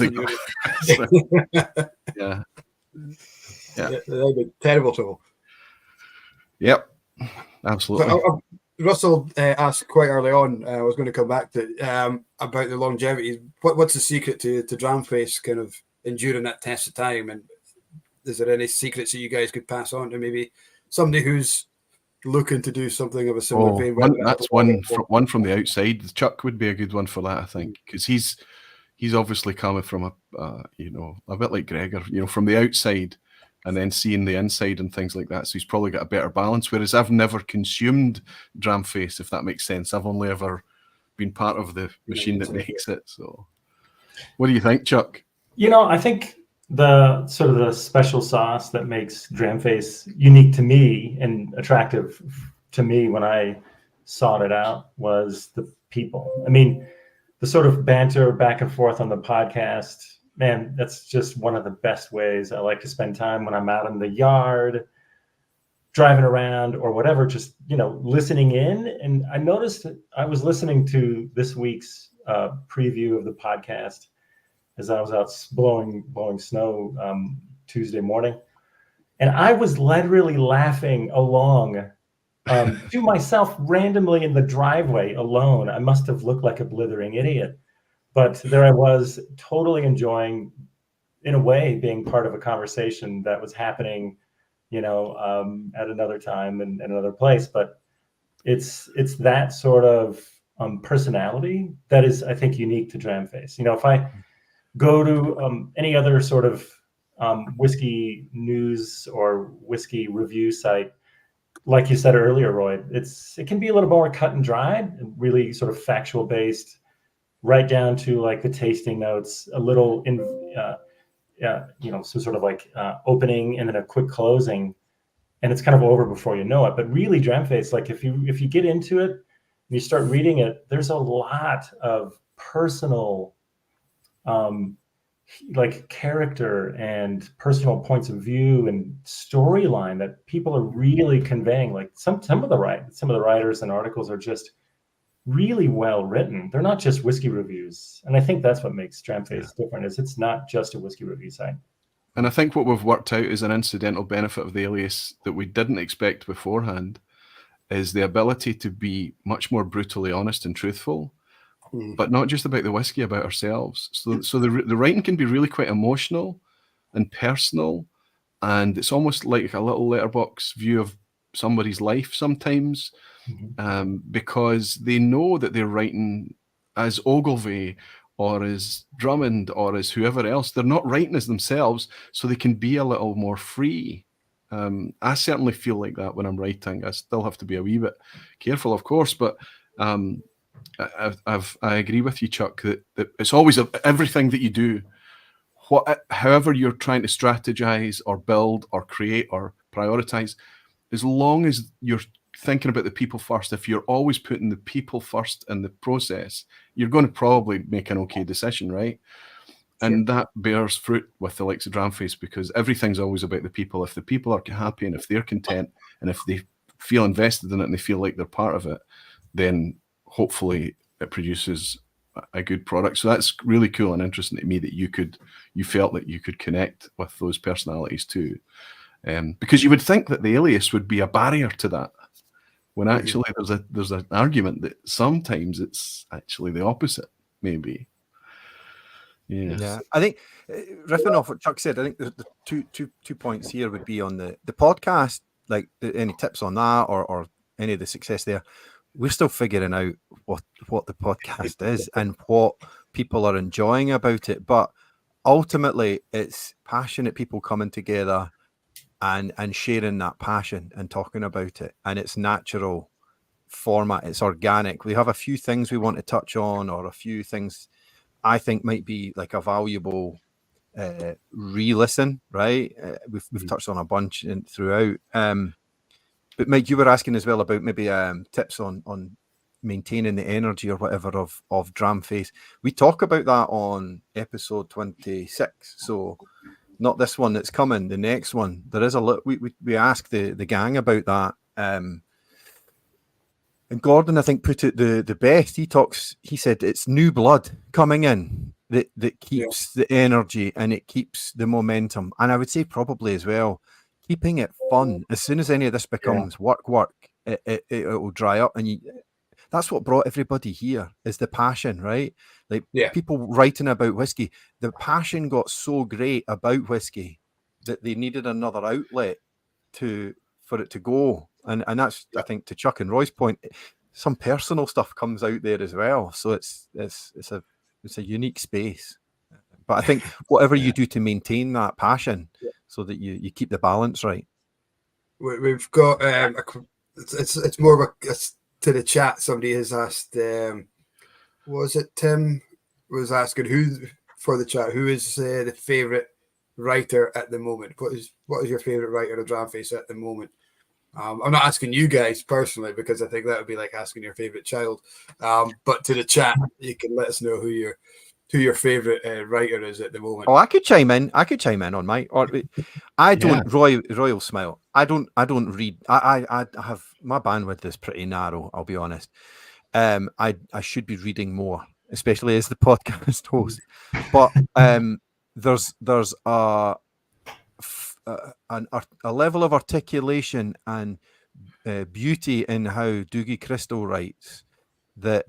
that'd be terrible trouble. Yep, absolutely. Russell asked quite early on, I was going to come back to about the longevity. What's the secret to Dramface kind of enduring that test of time? And is there any secrets that you guys could pass on to maybe somebody who's looking to do something of a similar vein? That's one from the outside. Chuck would be a good one for that, I think, because he's obviously coming from a bit like Gregor, from the outside and then seeing the inside and things like that. So he's probably got a better balance. Whereas I've never consumed Dramface, if that makes sense. I've only ever been part of the machine that makes it. So, what do you think, Chuck? I think the sort of the special sauce that makes Dramface unique to me and attractive to me when I sought it out was the people. I mean, the sort of banter back and forth on the podcast, man, that's just one of the best ways I like to spend time when I'm out in the yard, driving around or whatever, just, listening in. And I noticed that I was listening to this week's preview of the podcast as I was out blowing snow Tuesday morning. And I was literally laughing along to myself randomly in the driveway alone. I must have looked like a blithering idiot. But there I was, totally enjoying, in a way, being part of a conversation that was happening, at another time and another place. But it's that sort of personality that is, I think, unique to Dramface. go to any other sort of whiskey news or whiskey review site, like you said earlier, Roy, it can be a little more cut and dried, really sort of factual based, right down to like the tasting notes, a little so sort of like opening and then a quick closing, and it's kind of over before you know it. But really, Dramface, like if you get into it and you start reading it, there's a lot of personal like character and personal points of view and storyline that people are really conveying. Like some of the writers and articles are just really well written. They're not just whiskey reviews, and I think that's what makes Dramface different. Is it's not just a whiskey review site. And I think what we've worked out is an incidental benefit of the alias that we didn't expect beforehand is the ability to be much more brutally honest and truthful. But not just about the whiskey, about ourselves. So the writing can be really quite emotional and personal, and it's almost like a little letterbox view of somebody's life sometimes, because they know that they're writing as Ogilvy or as Drummond or as whoever else. They're not writing as themselves, so they can be a little more free. I certainly feel like that when I'm writing. I still have to be a wee bit careful, of course, but I agree with you, Chuck, that it's always everything that you do, however you're trying to strategize or build or create or prioritize, as long as you're thinking about the people first, if you're always putting the people first in the process, you're going to probably make an okay decision, right? And that bears fruit with the likes of Dramface, because everything's always about the people. If the people are happy and if they're content and if they feel invested in it and they feel like they're part of it, then hopefully it produces a good product. So that's really cool and interesting to me that you felt that you could connect with those personalities too. Because you would think that the alias would be a barrier to that, when actually there's an argument that sometimes it's actually the opposite, maybe. Yeah, I think riffing off what Chuck said, I think the two points here would be on the podcast, like any tips on that or any of the success there. We're still figuring out what the podcast is and what people are enjoying about it. But ultimately, it's passionate people coming together and sharing that passion and talking about it. And it's natural format. It's organic. We have a few things we want to touch on, or a few things I think might be like a valuable re-listen, right? We've touched on a bunch throughout. But Mike, you were asking as well about maybe tips on maintaining the energy or whatever of Dramface. We talk about that on episode 26. So not this one that's coming, the next one. There is a lot. We asked the gang about that. And Gordon, I think, put it the best. He said it's new blood coming in that keeps the energy and it keeps the momentum. And I would say probably as well, keeping it fun. As soon as any of this becomes work, it will dry up. And that's what brought everybody here, is the passion, right? Like people writing about whiskey. The passion got so great about whiskey that they needed another outlet for it to go. And that's, I think, to Chuck and Roy's point, some personal stuff comes out there as well. So it's a unique space. But I think whatever you do to maintain that passion, so that you keep the balance right. We've got it's more of a to the chat. Somebody has asked, was it Tim was asking who is the favorite writer at the moment? What is your favorite writer of Dramface at the moment? I'm not asking you guys personally, because I think that would be like asking your favorite child. But to the chat, you can let us know who your favorite writer is at the moment. Oh, I could chime in on my. I don't. Roy will smile. I don't read. I have, my bandwidth is pretty narrow. I'll be honest. I should be reading more, especially as the podcast host. But there's a level of articulation and beauty in how Doogie Crystal writes that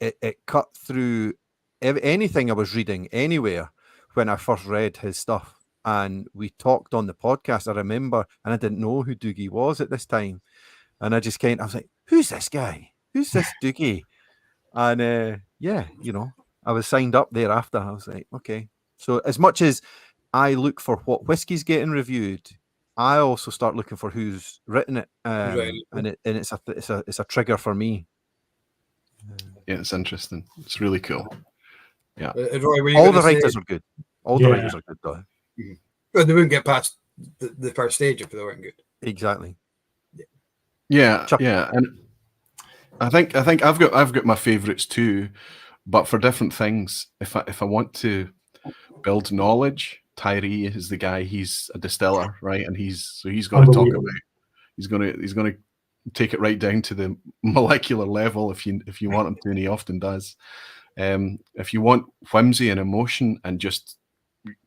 it cut through anything I was reading anywhere when I first read his stuff. And we talked on the podcast, I remember, and I didn't know who Doogie was at this time. And I was like, who's this guy? Who's this Doogie? And I was signed up thereafter. I was like, okay. So as much as I look for what whiskey's getting reviewed, I also start looking for who's written it, Right. and it's a trigger for me. Yeah, it's interesting. It's really cool. Yeah. Roy, were you All gonna the writers say- are good. All the writers are good, though. Well, they wouldn't get past the first stage if they weren't good. Exactly. Yeah, Chuck. yeah, and I think I've got my favourites too, but for different things. If I want to build knowledge, Tyree is the guy. He's a distiller, right? And he's going to talk about. He's going to take it right down to the molecular level if you want him to, and he often does. If you want whimsy and emotion and just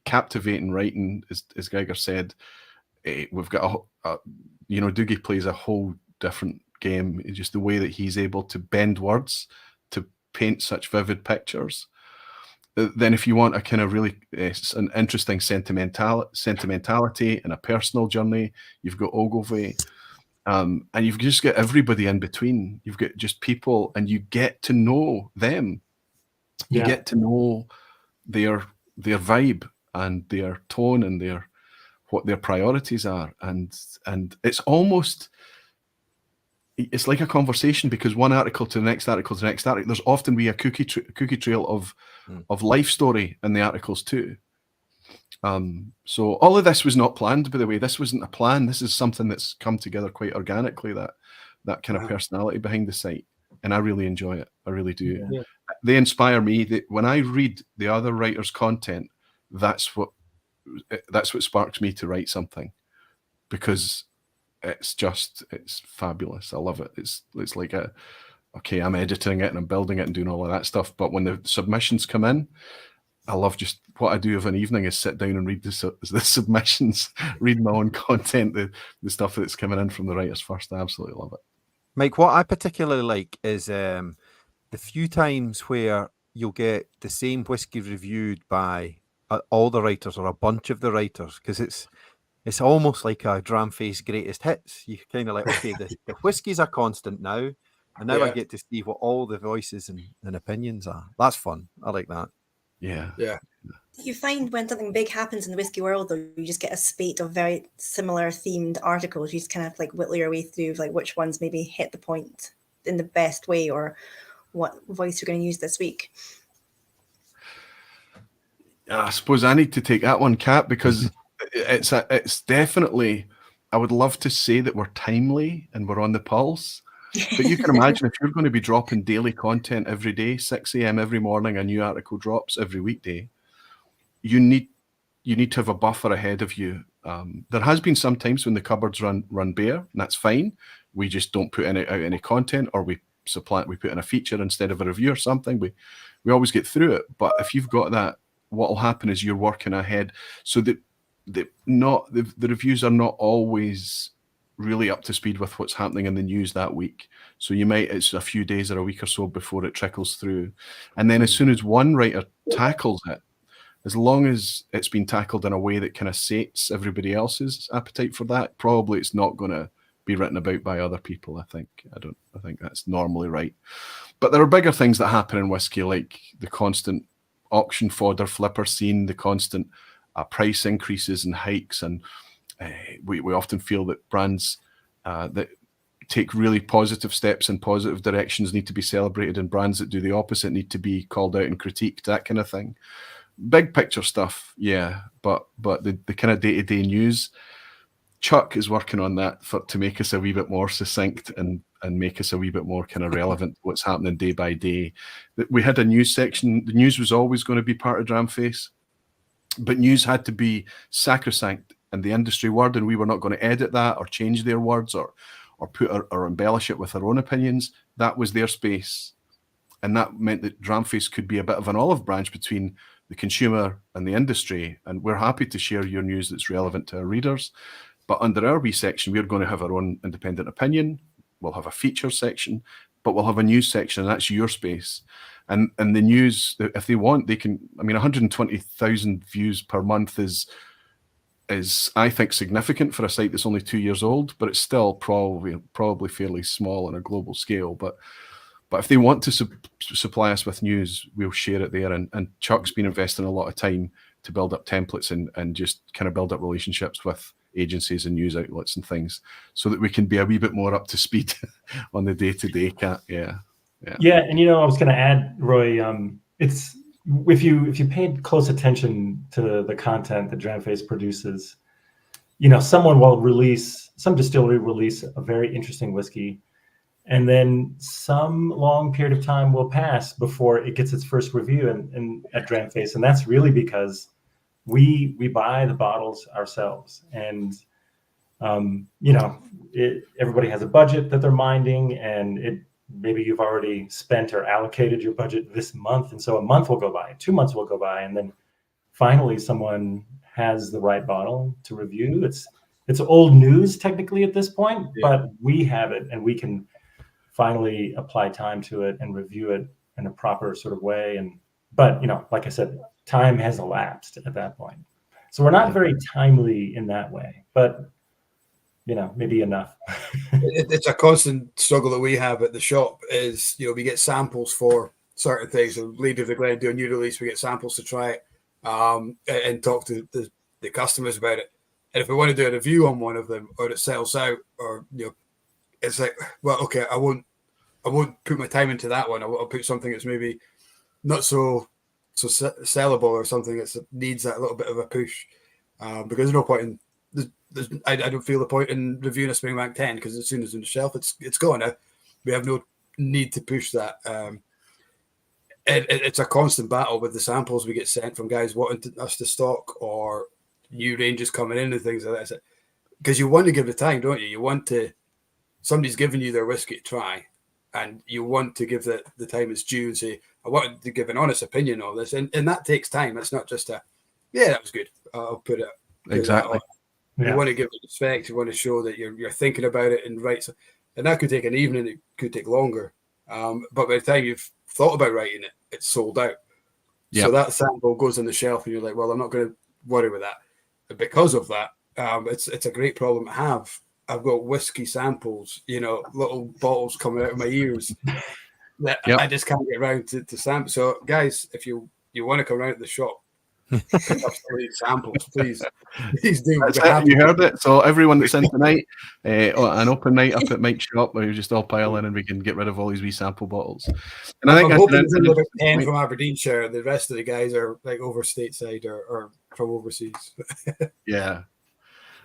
captivating writing, as Gregor said, we've got Doogie plays a whole different game. It's just the way that he's able to bend words to paint such vivid pictures. Then if you want a kind of really an interesting sentimentality and a personal journey, you've got Ogilvy. And you've just got everybody in between. You've got just people, and you get to know them. You get to know their vibe and their tone and what their priorities are, and it's like a conversation, because one article to the next article to the next article, there's often be a cookie trail of life story in the articles too. So all of this was not planned, by the way. This wasn't a plan. This is something that's come together quite organically, that kind of personality behind the site, and I really enjoy it. I really do. Yeah. They inspire me. When I read the other writers' content, that's what sparks me to write something, because it's fabulous. I love it. It's like okay, I'm editing it and I'm building it and doing all of that stuff, but when the submissions come in, I love just what I do of an evening is sit down and read the submissions, read my own content, the stuff that's coming in from the writers first. I absolutely love it. Mike, what I particularly like is the few times where you'll get the same whiskey reviewed by all the writers or a bunch of the writers, because it's almost like a Dramface greatest hits. You kind of like, okay, the whiskey's a constant now, and now I get to see what all the voices and opinions are. That's fun. I like that. Yeah. You find when something big happens in the whiskey world, though, you just get a spate of very similar themed articles. You just kind of like whittle your way through like which ones maybe hit the point in the best way, or what voice you're going to use this week. I suppose I need to take that one, Kat, because it's definitely. I would love to say that we're timely and we're on the pulse. But you can imagine if you're going to be dropping daily content every day, 6 a.m. every morning, a new article drops every weekday, you need to have a buffer ahead of you. There has been some times when the cupboards run bare, and that's fine. We just don't put out any content, or we put in a feature instead of a review or something. We always get through it. But if you've got that, what will happen is you're working ahead, so that the reviews are not always really up to speed with what's happening in the news that week. So it's a few days or a week or so before it trickles through. And then as soon as one writer tackles it, as long as it's been tackled in a way that kind of sates everybody else's appetite for that, probably it's not going to be written about by other people. I think that's normally right. But there are bigger things that happen in whiskey, like the constant auction fodder flipper scene, the constant price increases and hikes, and we often feel that brands that take really positive steps in positive directions need to be celebrated, and brands that do the opposite need to be called out and critiqued, that kind of thing. Big picture stuff, yeah, but the kind of day-to-day news, Chuck is working on that to make us a wee bit more succinct and make us a wee bit more kind of relevant to what's happening day by day. We had a news section. The news was always going to be part of Dramface, but news had to be sacrosanct and the industry word, and we were not going to edit that or change their words or put or embellish it with our own opinions. That was their space, and that meant that Dramface could be a bit of an olive branch between the consumer and the industry, and we're happy to share your news that's relevant to our readers. But under our wee section, we're going to have our own independent opinion. We'll have a feature section, but we'll have a news section, and that's your space. And the news, if they want, they can. I mean, 120,000 views per month is I think significant for a site that's only 2 years old, but it's still probably fairly small on a global scale. But But if they want to supply us with news, we'll share it there. And Chuck's been investing a lot of time to build up templates and just kind of build up relationships with agencies and news outlets and things, so that we can be a wee bit more up to speed on the day-to-day. Yeah. And I was going to add, Roy, it's if you paid close attention to the content that Dramface produces, some distillery release a very interesting whiskey, and then some long period of time will pass before it gets its first review at Dramface, and that's really because we buy the bottles ourselves, and everybody has a budget that they're minding, and maybe you've already spent or allocated your budget this month, and so a month will go by, 2 months will go by, and then finally someone has the right bottle to review. It's old news technically at this point, but we have it, and we can finally apply time to it and review it in a proper sort of way. But like I said, time has elapsed at that point, so we're not very timely in that way, but maybe enough. It's a constant struggle that we have at the shop. Is we get samples for certain things. So Leader of the Glen do a new release, we get samples to try it, and talk to the customers about it. And if we want to do a review on one of them, or it sells out, or it's like, well, okay, I won't put my time into that one. I'll put something that's maybe not so sellable, or something that needs that little bit of a push, because there's no point in. I don't feel the point in reviewing a Springbank 10, because as soon as it's on the shelf, it's gone now. We have no need to push that. It's a constant battle with the samples we get sent from guys wanting us to stock, or new ranges coming in and things like that. Because you want to give the time, don't you? Somebody's giving you their whiskey to try, and you want to give the time its due and say, I want to give an honest opinion on this, and that takes time. It's not just that was good. I'll put it exactly. You want to give it respect. You want to show that you're thinking about it and right. So, and that could take an evening. It could take longer. But by the time you've thought about writing it, it's sold out. Yep. So that sample goes on the shelf, and you're like, well, I'm not going to worry with that. But because of that, it's a great problem to have. I've got whiskey samples, little bottles coming out of my ears that I just can't get around to sample. So, guys, if you want to come around to the shop, pick up samples, please do. You heard it. So everyone that's in tonight, an open night up at Mike's shop, where you just all pile in and we can get rid of all these wee sample bottles. And I think I'm hoping there's about 10 from Aberdeenshire, and the rest of the guys are like over stateside or from overseas. Yeah.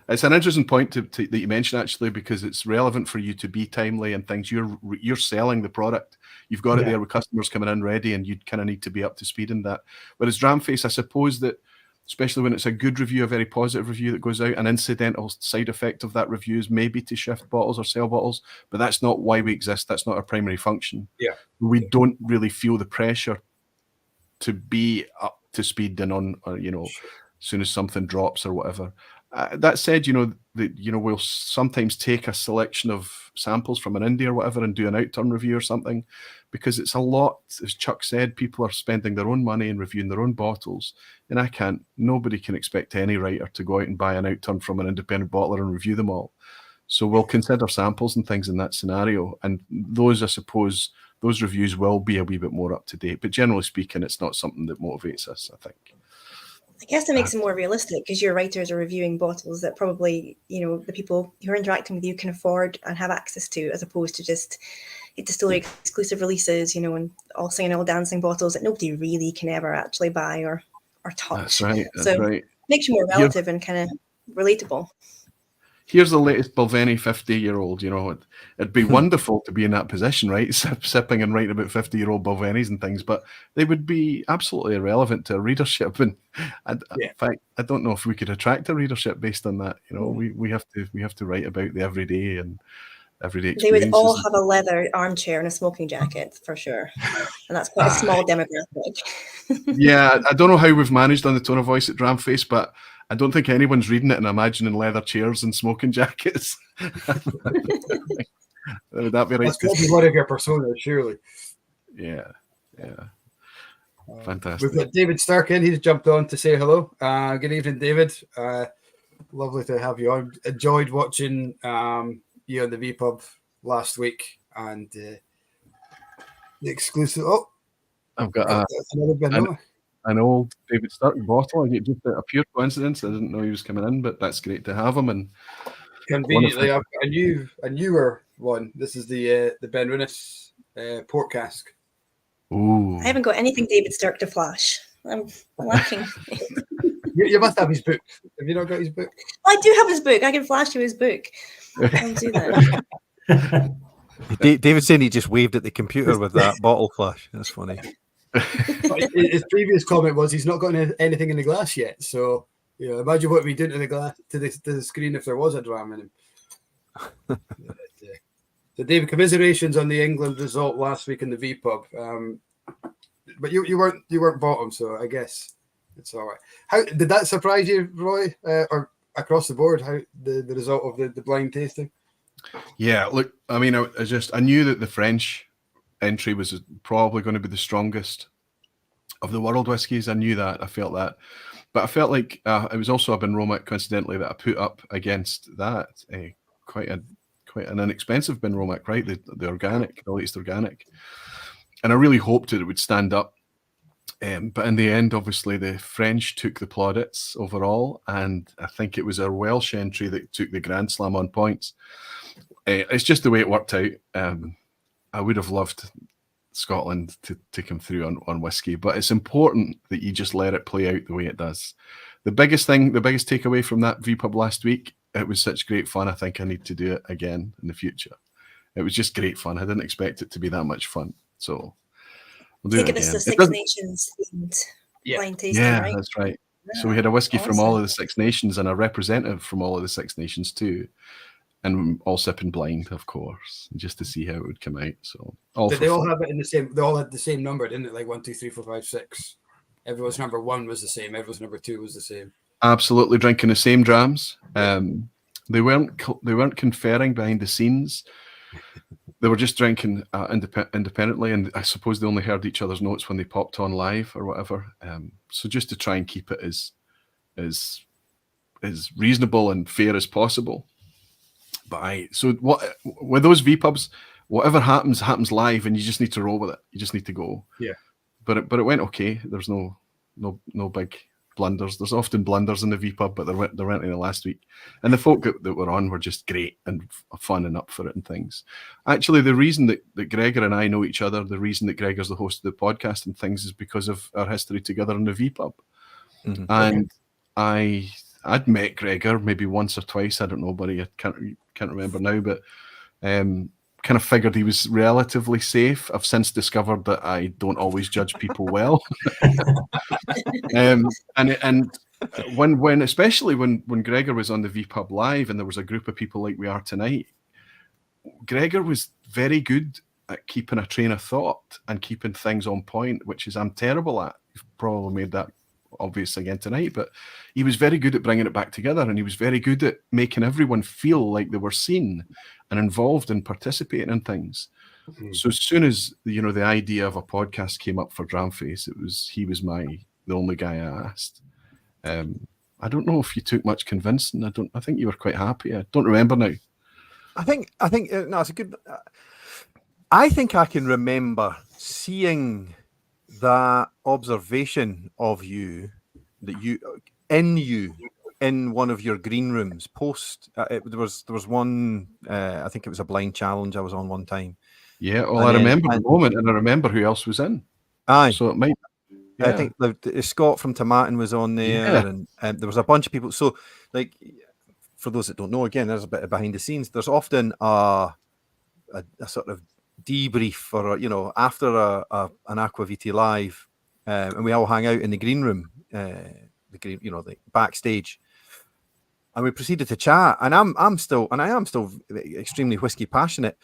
It's an interesting point that you mentioned, actually, because it's relevant for you to be timely and things. You're selling the product. You've got it there with customers coming in ready, and you kind of need to be up to speed in that. Whereas Dramface, I suppose that, especially when it's a good review, a very positive review that goes out, an incidental side effect of that review is maybe to shift bottles or sell bottles, but that's not why we exist. That's not our primary function. Yeah, we don't really feel the pressure to be up to speed and on, as soon as something drops or whatever. That said, we'll sometimes take a selection of samples from an indie or whatever and do an outturn review or something, because it's a lot. As Chuck said, people are spending their own money and reviewing their own bottles, and nobody can expect any writer to go out and buy an outturn from an independent bottler and review them all. So we'll consider samples and things in that scenario, and those, I suppose, those reviews will be a wee bit more up to date. But generally speaking, it's not something that motivates us, I think. I guess it makes it more realistic, because your writers are reviewing bottles that probably, the people who are interacting with you can afford and have access to, as opposed to just distillery exclusive releases, and all singing, all dancing bottles that nobody really can ever actually buy or touch. That's right. So it makes you more relative and kind of relatable. Here's the latest Balvenie 50-year-old. It'd be wonderful to be in that position, right? Sipping and writing about 50-year-old Balvenies and things, but they would be absolutely irrelevant to a readership. And in fact, I don't know if we could attract a readership based on that. We have to write about the everyday and everyday experiences. They would all have a leather armchair and a smoking jacket for sure, and that's quite a small demographic. Yeah, I don't know how we've managed on the tone of voice at Dramface, but I don't think anyone's reading it and imagining leather chairs and smoking jackets. Would that be right? That's probably one of your personas, surely. Yeah. Fantastic. We've got David Stark in. He's jumped on to say hello. Good evening, David. Lovely to have you on. Enjoyed watching you on the VPub last week, and The exclusive. Oh, I've got that's another Ben. an old David Sturton bottle. Just a pure coincidence. I didn't know he was coming in, but that's great to have him. And Conveniently, I've got a newer one. This is the Ben Rinnes port cask. ooh, I haven't got anything David Sturck to flash. I'm lacking. You must have his book. Have you not got his book? I do have his book. I can flash you his book. I'll do that. David saying he just waved at the computer with that bottle flash. That's funny. His previous comment was he's not got anything in the glass yet. So imagine what we'd do to the glass to the screen if there was a dram in him. So David, commiserations on the England result last week in the V-pub. But you weren't bottom, so I guess it's all right. How did that surprise you, Roy, or across the board? How the result of the blind tasting? Yeah, look, I mean, I knew that the French entry was probably going to be the strongest of the world whiskies. I knew that. I felt that. But I felt like it was also a Benromach, coincidentally, that I put up against that. Quite an inexpensive Benromach, right? The organic, the latest organic. And I really hoped that it would stand up. But in the end, obviously, the French took the plaudits overall. And I think it was our Welsh entry that took the Grand Slam on points. It's just the way it worked out. I would have loved Scotland to come through on whiskey, but it's important that you just let it play out the way it does. The biggest takeaway from that V-pub last week, it was such great fun. I think I need to do it again in the future. It was just great fun. I didn't expect it to be that much fun. So we'll do it again. It's the Six Nations themed blind tasting, yeah, right? that's right. So we had a whiskey from all Awesome. of the Six Nations and a representative from all of the Six Nations too. And all sipping blind, of course, just to see how it would come out. So, Did they all have it in the same? They all had the same number, didn't it? Like 1, 2, 3, 4, 5, 6. Everyone's number 1 was the same. Everyone's number 2 was the same. Absolutely, drinking the same drams. They weren't conferring behind the scenes. They were just drinking independently, and I suppose they only heard each other's notes when they popped on live or whatever. So just to try and keep it as reasonable and fair as possible. But with those V-pubs, whatever happens live, and you just need to roll with it. You just need to go. Yeah. But it went okay. There's no big blunders. There's often blunders in the V-pub, but there weren't any last week. And the folk that were on were just great and fun and up for it and things. Actually, the reason that Gregor and I know each other, the reason that Gregor's the host of the podcast and things, is because of our history together in the V-pub. Mm-hmm. And I'd met Gregor maybe once or twice. I don't know, buddy. I can't remember now, but kind of figured he was relatively safe. I've since discovered that I don't always judge people well. And when especially when Gregor was on the V-pub live and there was a group of people like we are tonight, Gregor was very good at keeping a train of thought and keeping things on point, which is I'm terrible at. You've probably made that obvious again tonight, but he was very good at bringing it back together, and he was very good at making everyone feel like they were seen and involved and participating in things. Mm-hmm. So as soon as the idea of a podcast came up for Dramface, he was the only guy I asked. I don't know if you took much convincing. I think you were quite happy. I don't remember now. I think no, it's a good. I think I can remember seeing that observation of you, that in one of your green rooms post. There was one. I think it was a blind challenge I was on one time. Yeah, well, I remember the moment, and I remember who else was in. Aye, so it might. Yeah. I think Scott from Tomatin was on there, and there was a bunch of people. So, like, for those that don't know, again, there's a bit of behind the scenes. There's often a sort of debrief, or after an Aquaviti live, and we all hang out in the green room, the backstage, and we proceeded to chat. And I am still extremely whiskey passionate.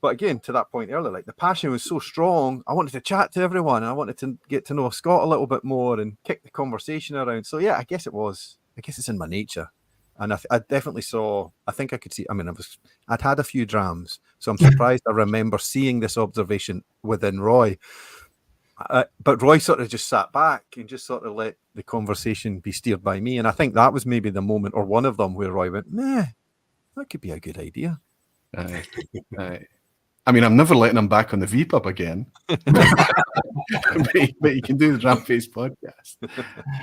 But again, to that point earlier, like the passion was so strong, I wanted to chat to everyone, and I wanted to get to know Scott a little bit more and kick the conversation around. So yeah, I guess it's in my nature. And I definitely saw, I think I could see, I'd had a few drams, so I'm surprised I remember seeing this observation within Roy. But Roy sort of just sat back and just sort of let the conversation be steered by me. And I think that was maybe the moment, or one of them, where Roy went, that could be a good idea. I mean, I'm never letting him back on the VPub again. but you can do the Dramface podcast.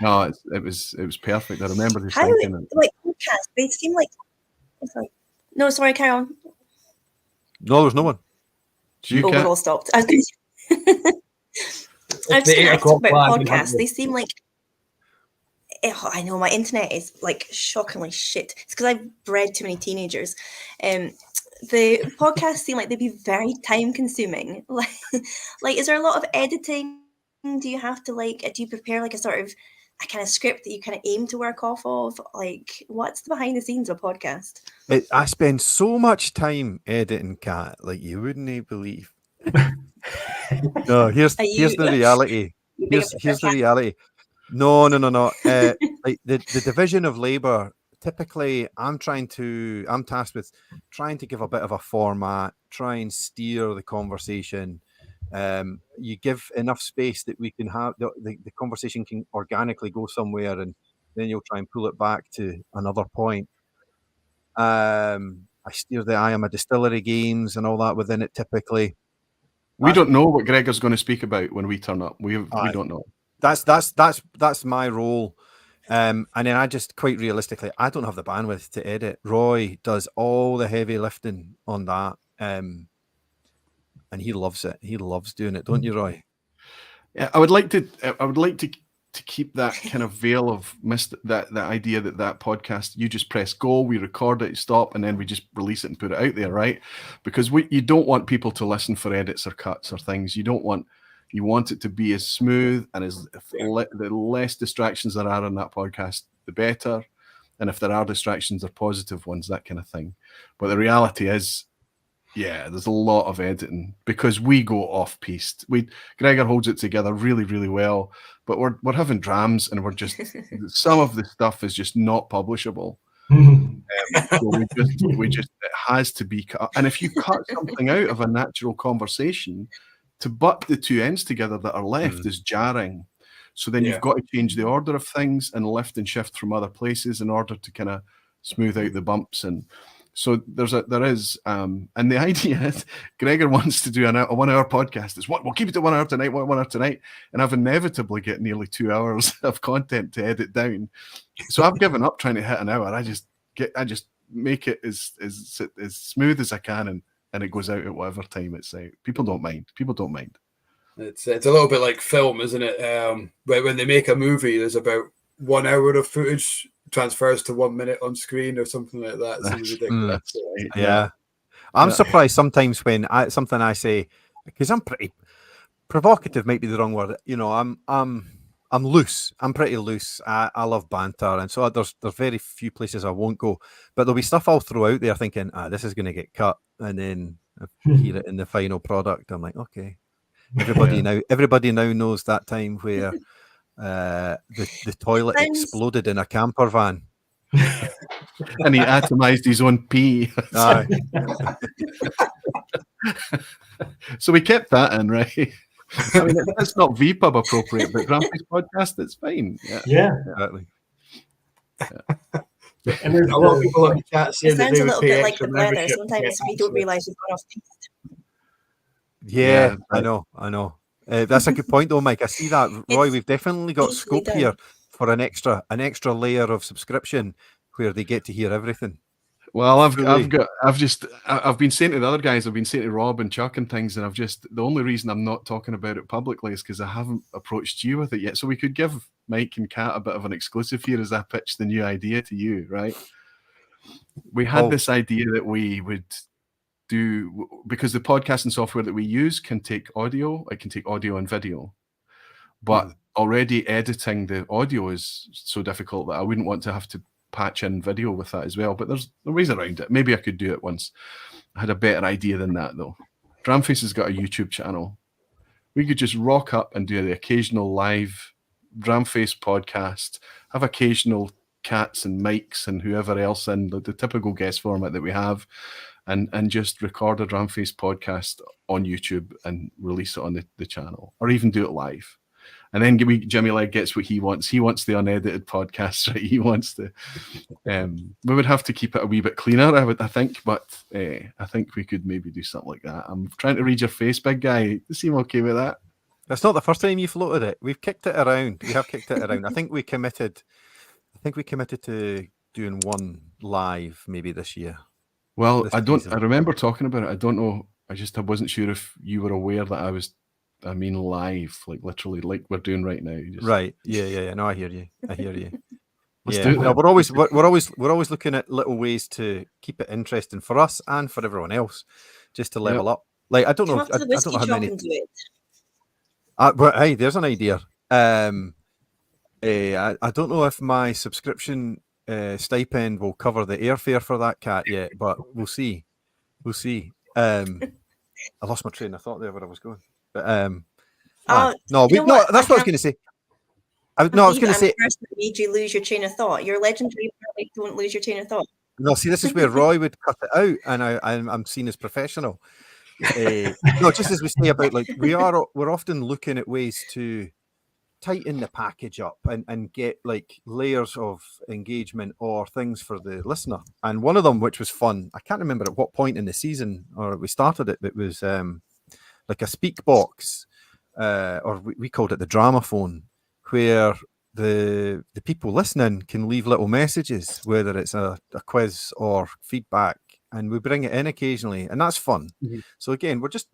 No, it was perfect. I remember just How thinking, like podcasts? They seem like. Oh, sorry. No, sorry, carry on. No, there's no one. you We're can't. all stopped. I was just The going 8 to o'clock talk about plan, podcasts. They seem like. I know my internet is like shockingly shit. It's because I've bred too many teenagers. The podcasts seem like they'd be very time consuming. Like, is there a lot of editing? Do you have to do you prepare like a kind of script that you kind of aim to work off of? Like, what's the behind the scenes of a podcast? I spend so much time editing, Kat, like you wouldn't believe. No, here's the reality. Here's the reality. No. Like the division of labor. Typically, I'm tasked with trying to give a bit of a format, try and steer the conversation. You give enough space that we can have the conversation can organically go somewhere, and then you'll try and pull it back to another point. I steer the I Am a Distillery games and all that within it. Typically, We don't know what Gregor's going to speak about when we turn up. We don't know. That's my role. And then I just quite realistically, I don't have the bandwidth to edit. Roy does all the heavy lifting on that. And he loves it. He loves doing it, don't you, Roy? Yeah, I would like to keep that kind of veil of that idea that podcast, you just press go, we record it, stop, and then we just release it and put it out there, right? Because you don't want people to listen for edits or cuts or things. You want it to be as smooth and the less distractions there are on that podcast, the better. And if there are distractions, they're positive ones, that kind of thing. But the reality is, yeah, there's a lot of editing because we go off piste. Gregor holds it together really, really well, but we're having drams and we're just some of the stuff is just not publishable. So we just it has to be cut. And if you cut something out of a natural conversation, to butt the two ends together that are left is jarring. So then you've got to change the order of things and lift and shift from other places in order to kind of smooth out the bumps. And so there is, and the idea is Gregor wants to do a 1 hour podcast. It's we'll keep it to 1 hour tonight, 1 hour tonight. And I've inevitably get nearly 2 hours of content to edit down. So I've given up trying to hit an hour. I just make it as smooth as I can, and it goes out at whatever time it's out. People don't mind. It's a little bit like film, isn't it? When they make a movie, there's about 1 hour of footage transfers to 1 minute on screen or something like that. It's ridiculous. Yeah. I'm surprised sometimes when something I say, because I'm pretty provocative, might be the wrong word. You know, I'm loose. I'm pretty loose. I love banter, and so there's very few places I won't go. But there'll be stuff I'll throw out there thinking, this is going to get cut, and then I hear it in the final product. I'm like, okay. Everybody now knows that time where the toilet exploded in a camper van, and he atomized his own pee. So we kept that in, right? I mean, that's not VPub appropriate, but Dramface podcast, it's fine. Yeah. Exactly. Yeah. And there's a lot of people on the chat saying that they would pay like the Blether. Sometimes we don't realise we've gone off piste. Yeah, I know. That's a good point, though, Mike. I see that, Roy. We've definitely got scope here for an extra layer of subscription where they get to hear everything. Well, I've been saying to the other guys, I've been saying to Rob and Chuck and things, and the only reason I'm not talking about it publicly is because I haven't approached you with it yet. So we could give Mike and Kat a bit of an exclusive here as I pitch the new idea to you, right? We had this idea that we would do, because the podcasting software that we use can take audio, it can take audio and video, but already editing the audio is so difficult that I wouldn't want to have to patch in video with that as well. But there's ways around it. Maybe I could do it once. I had a better idea than that, though. Dramface has got a YouTube channel. We could just rock up and do the occasional live Dramface podcast, have occasional Cats and Mikes and whoever else in the typical guest format that we have, and just record a Dramface podcast on YouTube and release it on the channel, or even do it live. And then Jimmy Legg gets what he wants. He wants the unedited podcast, right? He wants the. We would have to keep it a wee bit cleaner, I think, but I think we could maybe do something like that. I'm trying to read your face, big guy. You seem okay with that? That's not the first time you floated it. We've kicked it around. We have kicked it around. I think we committed to doing one live maybe this year. Well, this I don't. season. I remember talking about it. I don't know. I wasn't sure if you were aware that I mean live, like literally, like we're doing right now. Right? Yeah. No, I hear you. Let's Yeah, do it no, then. we're always looking at little ways to keep it interesting for us and for everyone else, just to level up. Like I don't Come know. up to the I don't whiskey know how shop many. and do it. But hey, there's an idea. I don't know if my subscription stipend will cover the airfare for that cat yet, but we'll see. I lost my train of thought there where I was going, but no, you know what? that's what I was going to say. I was going to say. The person that made you lose your train of thought. You're legendary. Don't lose your train of thought. No, see, this is where Roy would cut it out, and I'm seen as professional. No, just as we say about like we're often looking at ways to tighten the package up and get like layers of engagement or things for the listener. And one of them, which was fun, I can't remember at what point in the season or we started it, but it was like a speak box, or we called it the drama phone, where the people listening can leave little messages, whether it's a quiz or feedback, and we bring it in occasionally, and that's fun. Mm-hmm. So again, we're just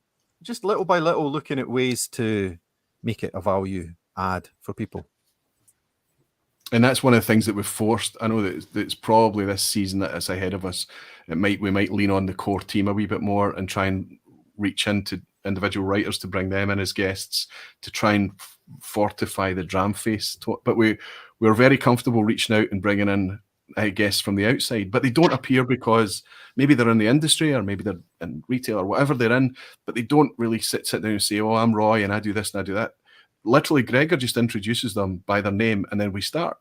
little by little looking at ways to make it a value add for people. And that's one of the things that we've forced. I know that it's probably this season that is ahead of us. We might lean on the core team a wee bit more and try and reach into individual writers to bring them in as guests to try and fortify the Dramface. But we're very comfortable reaching out and bringing in guests from the outside, but they don't appear because maybe they're in the industry or maybe they're in retail or whatever they're in, but they don't really sit down and say, oh, I'm Roy and I do this and I do that. Literally, Gregor just introduces them by their name and then we start.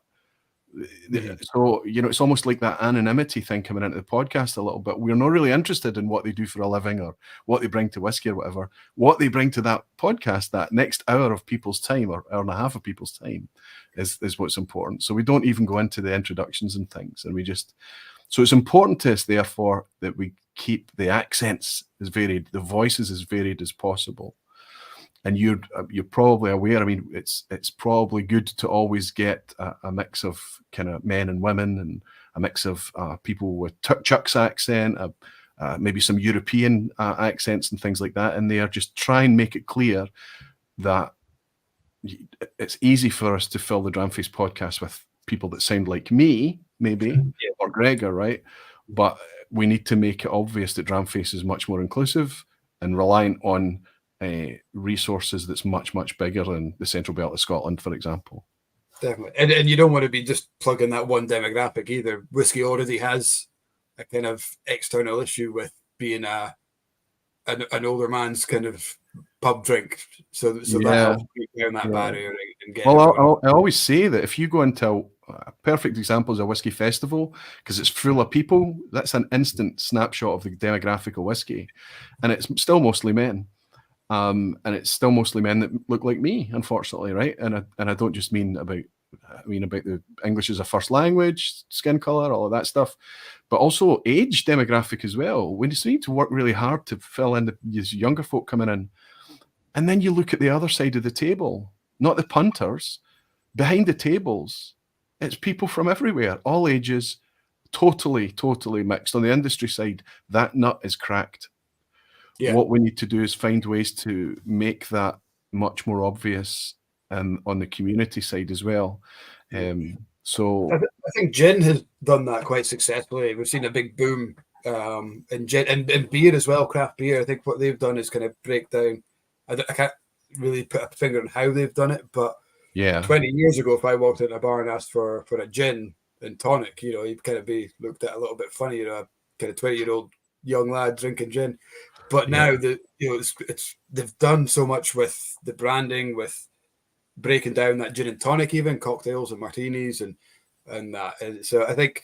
So, it's almost like that anonymity thing coming into the podcast a little bit. We're not really interested in what they do for a living or what they bring to Whisky or whatever. What they bring to that podcast, that next hour of people's time or hour and a half of people's time is what's important. So we don't even go into the introductions and things. And so it's important to us, therefore, that we keep the accents as varied, the voices as varied as possible. And you're probably aware. I mean, it's probably good to always get a mix of kind of men and women, and a mix of people with Chuck's accent, maybe some European accents and things like that in there. Just try and make it clear that it's easy for us to fill the Dramface podcast with people that sound like me, maybe, or Gregor, right? But we need to make it obvious that Dramface is much more inclusive and reliant on resources that's much, much bigger than the Central Belt of Scotland, for example. Definitely. And you don't want to be just plugging that one demographic either. Whisky already has a kind of external issue with being an older man's kind of pub drink. So that helps break down that barrier and get Well, I always say that if you go into a perfect example is a whisky festival, because it's full of people, that's an instant snapshot of the demographic of whisky. And it's still mostly men. And it's still mostly men that look like me, unfortunately, right? And I don't just mean about the English as a first language, skin color, all of that stuff, but also age demographic as well. We just need to work really hard to fill in these younger folk coming in. And then you look at the other side of the table, not the punters, behind the tables. It's people from everywhere, all ages, totally mixed. On the industry side, that nut is cracked. Yeah. What we need to do is find ways to make that much more obvious on the community side as well. So I think gin has done that quite successfully. We've seen a big boom in gin and beer as well, craft beer. I think what they've done is kind of break down. I can't really put a finger on how they've done it, but 20 years ago, if I walked into a bar and asked for a gin and tonic, you'd kind of be looked at a little bit funny, a kind of 20-year-old young lad drinking gin. But now they've done so much with the branding, with breaking down that gin and tonic, even cocktails and martinis and that. And so I think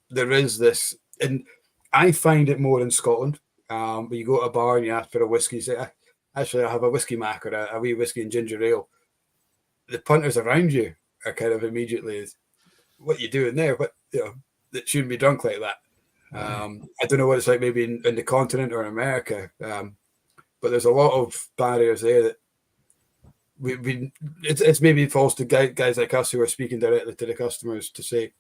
there is this, and I find it more in Scotland. When you go to a bar and you ask for a whiskey, say, actually, I have a whiskey mac or a wee whiskey and ginger ale. the punters around you are kind of immediately, what you doing there? But that shouldn't be drunk like that. I don't know what it's like maybe in the continent or in America, but there's a lot of barriers there that it's maybe false to guys like us who are speaking directly to the customers to say,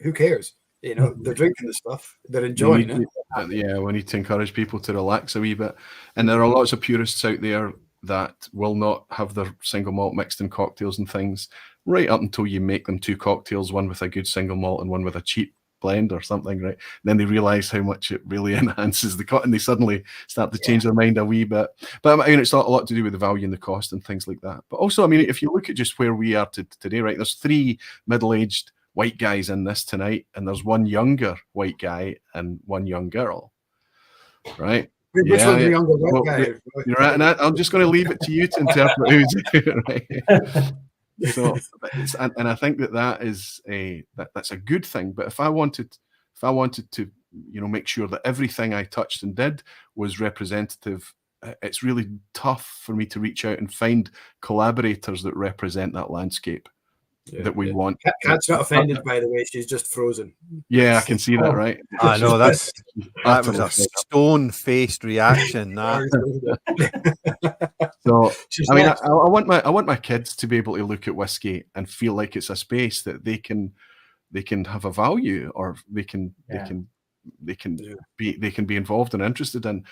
who cares? They're drinking the stuff, they're enjoying it. We need to encourage people to relax a wee bit. And there are lots of purists out there that will not have their single malt mixed in cocktails and things right up until you make them 2 cocktails, one with a good single malt and one with a cheap blend or something, right? Then they realize how much it really enhances the cut, and they suddenly start to change their mind a wee bit. But I mean, it's not a lot to do with the value and the cost and things like that. But also, I mean, if you look at just where we are today, right, there's 3 middle-aged white guys in this tonight, and there's 1 younger white guy and 1 young girl, right? Which one's the younger white guy? You're right, and I'm just going to leave it to you to interpret who's right. So, and I think that is that's a good thing. But if I wanted to, make sure that everything I touched and did was representative, it's really tough for me to reach out and find collaborators that represent that landscape that we want. Kat's not offended, by the way. She's just frozen. Yeah, I can see that, right? I know that was a stone-faced reaction. So I mean, I want my kids to be able to look at whiskey and feel like it's a space that they can have a value, or they can be involved and interested in.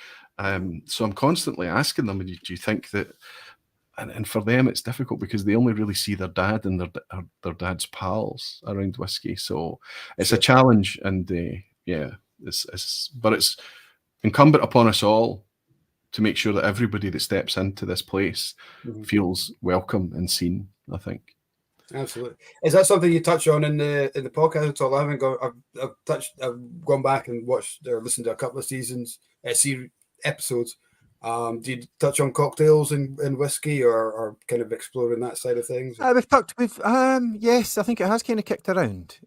So I'm constantly asking them, do you think that? And for them, it's difficult because they only really see their dad and their dad's pals around whiskey. So it's a challenge, and but it's incumbent upon us all to make sure that everybody that steps into this place feels welcome and seen, I think. Absolutely. Is that something you touch on in the podcast at all? I haven't I've gone back and watched or listened to a couple of seasons, episodes. Do you touch on cocktails and whiskey, or kind of exploring that side of things? Yes, I think it has kind of kicked around.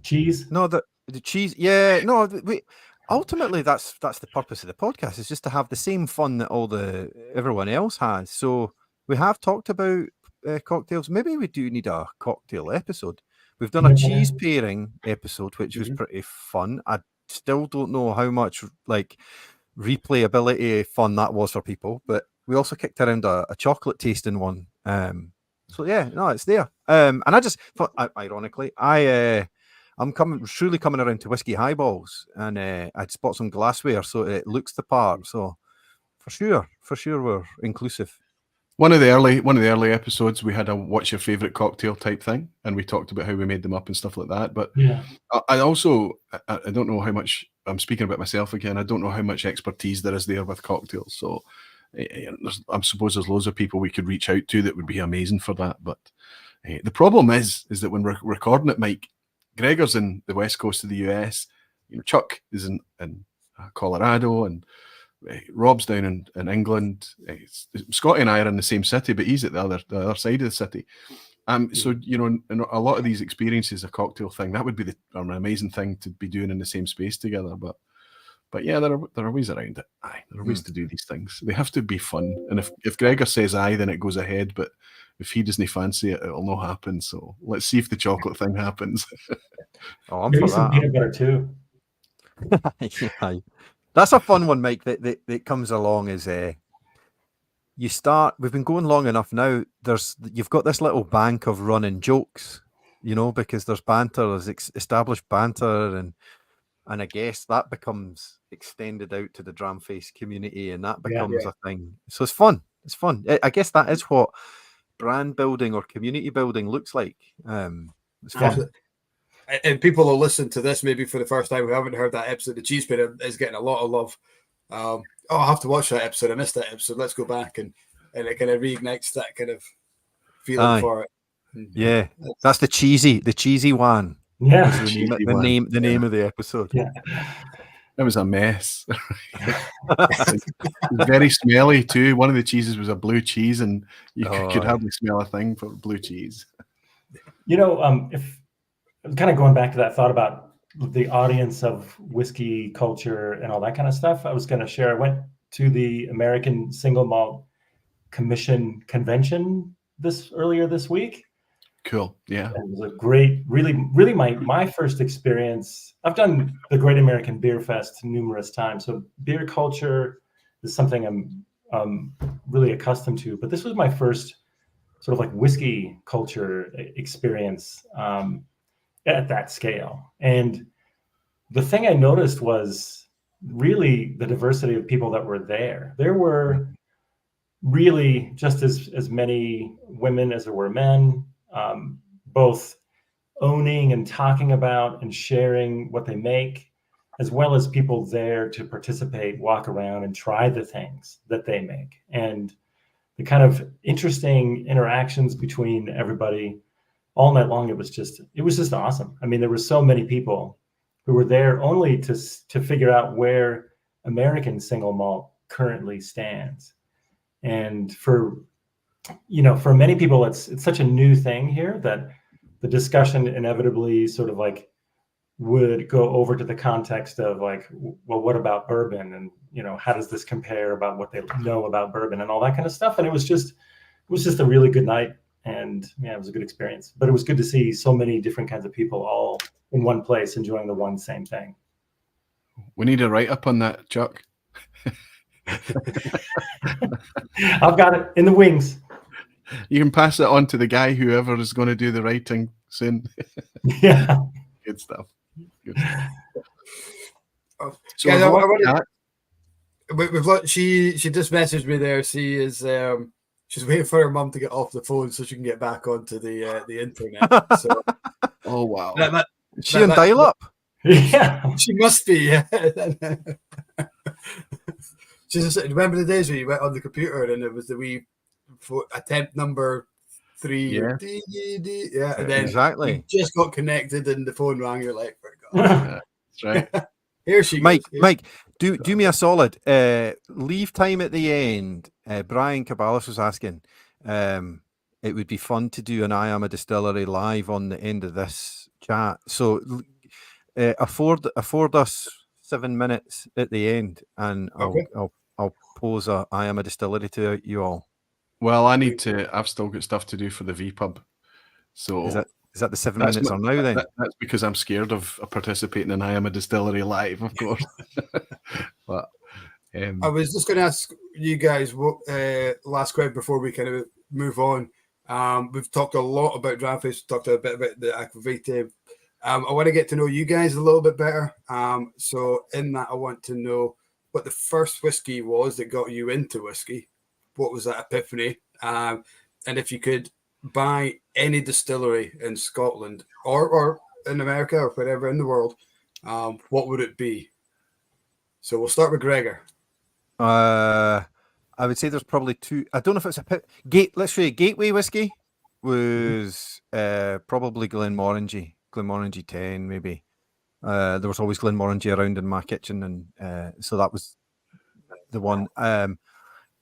Cheese? No, the cheese. Yeah, no. Ultimately, that's the purpose of the podcast, is just to have the same fun that everyone else has. So we have talked about cocktails. Maybe we do need a cocktail episode. We've done a cheese pairing episode, which was pretty fun. I still don't know how much replayability fun that was for people, but we also kicked around a chocolate tasting one. So yeah, no, it's there. And I just thought, ironically, I'm truly coming around to whiskey highballs, and I'd spot some glassware so it looks the part. So for sure we're inclusive. One of the early episodes, we had a what's your favorite cocktail type thing, and we talked about how we made them up and stuff like that. But I don't know how much, I'm speaking about myself again, I don't know how much expertise there is there with cocktails. So I suppose there's loads of people we could reach out to that would be amazing for that. But the problem is that when we're recording it, Mike, Gregor's in the west coast of the US, Chuck is in Colorado, and Rob's down in England. Scotty and I are in the same city, but he's at the other side of the city. So in a lot of these experiences, a cocktail thing, that would be an amazing thing to be doing in the same space together. But yeah, there are ways around it. There are ways to do these things. They have to be fun. And if Gregor says aye, then it goes ahead. But if he doesn't fancy it, it'll not happen. So let's see if the chocolate thing happens. I'm for that. Peanut butter too. Yeah. That's a fun one, Mike, that comes along as we've been going long enough now. You've got this little bank of running jokes, because there's banter, there's established banter, and I guess that becomes extended out to the Dramface community, and that becomes a thing. So it's fun. It's fun. I guess that is what brand building or community building looks like. It's fun. And people will listen to this maybe for the first time who haven't heard that episode. The cheese pairing is getting a lot of love. I have to watch that episode. I missed that episode. Let's go back and it kind of reignites that kind of feeling for it. Yeah, that's the cheesy one. Yeah, the name of the episode. Yeah, it was a mess. It was very smelly too. One of the cheeses was a blue cheese, and you could hardly smell a thing for blue cheese. If kind of going back to that thought about the audience of whiskey culture and all that kind of stuff, I was going to share. I went to the American Single Malt Commission convention earlier this week. Cool. Yeah. It was a great, really my first experience. I've done the Great American Beer Fest numerous times, so beer culture is something I'm really accustomed to. But this was my first sort of like whiskey culture experience at that scale. And the thing I noticed was really the diversity of people that were there. There were really just as many women as there were men, both owning and talking about and sharing what they make, as well as people there to participate, walk around and try the things that they make. And the kind of interesting interactions between everybody all night long, it was just awesome. I mean, there were so many people who were there only to figure out where American single malt currently stands. And for many people, it's such a new thing here that the discussion inevitably sort of like would go over to the context of like, well, what about bourbon? And, how does this compare about what they know about bourbon and all that kind of stuff? And it was just a really good night. And yeah, it was a good experience. But it was good to see so many different kinds of people all in one place enjoying the one same thing. We need a write-up on that, Chuck. I've got it in the wings. You can pass it on to the guy, whoever is going to do the writing soon. Yeah. Good stuff. So yeah, she just messaged me there. She is she's waiting for her mum to get off the phone so she can get back onto the internet. So, oh wow, is she on dial-up? Yeah, she must be. Yeah. She just remember the days when you went on the computer and it was the wee attempt number 3. Yeah, and then exactly. you just got connected and the phone rang. You're like, for God. That's right. Here she Mike, goes. Mike, do me a solid. Leave time at the end. Brian Caballos was asking. It would be fun to do an I Am a Distillery live on the end of this chat. So afford us 7 minutes at the end, and I'll pose a I Am a Distillery to you all. Well, I've still got stuff to do for the VPub. So is that the 7 minutes or now then? That's because I'm scared of participating in I Am a Distillery live, of course. But I was just going to ask you guys what last question before we kind of move on. We've talked a lot about Dramface. We've talked a bit about the Aquavite. I want to get to know you guys a little bit better. So in that, I want to know what the first whiskey was that got you into whiskey. What was that epiphany? And if you could buy any distillery in Scotland or in America or wherever in the world, what would it be? So we'll start with Gregor. I would say there's probably two. I don't know if it's let's say Gateway whiskey was probably Glenmorangie 10 maybe. There was always Glenmorangie around in my kitchen, and so that was the one.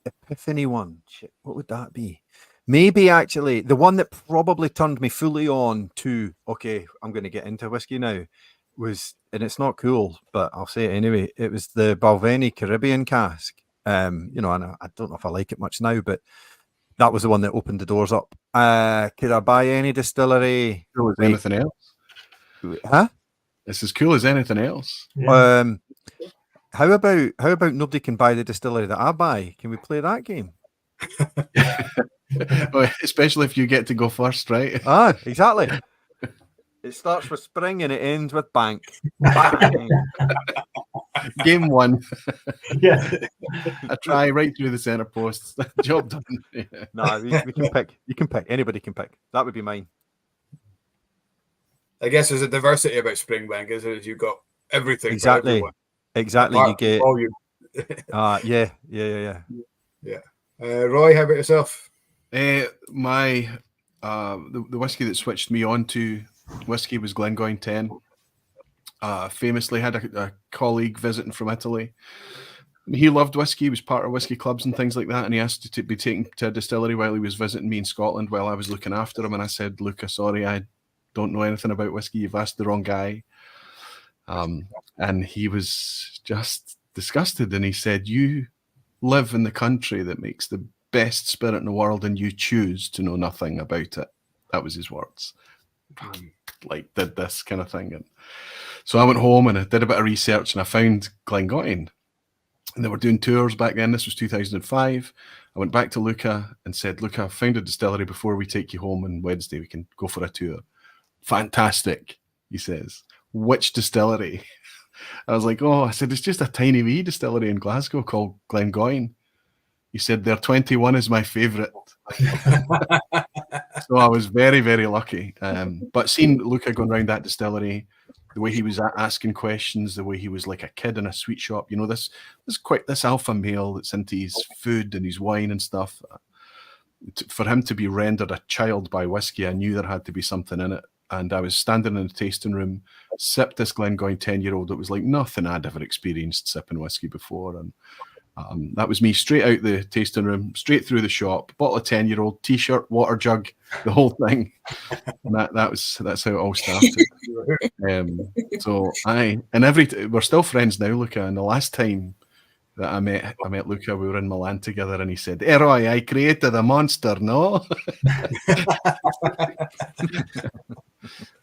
Epiphany one. Shit, what would that be? Maybe actually the one that probably turned me fully on to, okay, I'm going to get into whiskey now, was, and it's not cool, but I'll say it anyway, it was the Balvenie Caribbean cask. And I don't know if I like it much now, but that was the one that opened the doors up. Could I buy any distillery? Cool as anything else. Huh? It's as cool as anything else. Yeah. How about nobody can buy the distillery that I buy? Can we play that game? Well, especially if you get to go first, right? Ah, exactly. It starts with spring and it ends with bank. Game 1. Yeah. I try right through the centre posts. Job done. Yeah. No, we can pick. You can pick. Anybody can pick. That would be mine. I guess there's a diversity about Springbank, isn't it? You've got everything. Exactly. Exactly. You get. Yeah. Roy, how about yourself? The whiskey that switched me on to whiskey was Glengoyne 10. Famously had a colleague visiting from Italy. He loved whiskey. He was part of whiskey clubs and things like that, and he asked to be taken to a distillery while he was visiting me in Scotland while I was looking after him. And I said, "Luca, sorry, I don't know anything about whiskey. You've asked the wrong guy." And he was just disgusted, and he said, "You live in the country that makes the best spirit in the world and you choose to know nothing about it. That was his words. Like, did this kind of thing. And so I went home and I did a bit of research and I found Glengoyne. And they were doing tours back then. This was 2005. I went back to Luca and said, Luca, I found a distillery. Before we take you home on Wednesday, we can go for a tour. Fantastic, he says. Which distillery? I was like, I said, it's just a tiny wee distillery in Glasgow called Glengoyne. He said, their 21 is my favourite. So I was very, very lucky. But seeing Luca going around that distillery, the way he was asking questions, the way he was like a kid in a sweet shop, this alpha male that's into his food and his wine and stuff. For him to be rendered a child by whiskey, I knew there had to be something in it. And I was standing in the tasting room, sipped this Glengoyne 10-year-old. It was like nothing I'd ever experienced sipping whiskey before. And that was me straight out the tasting room, straight through the shop, bottle of 10-year-old, t-shirt, water jug, the whole thing. And that's how it all started. We're still friends now, Luca. And the last time that I met Luca, we were in Milan together, and he said, "Hey Roy, I created a monster, no?"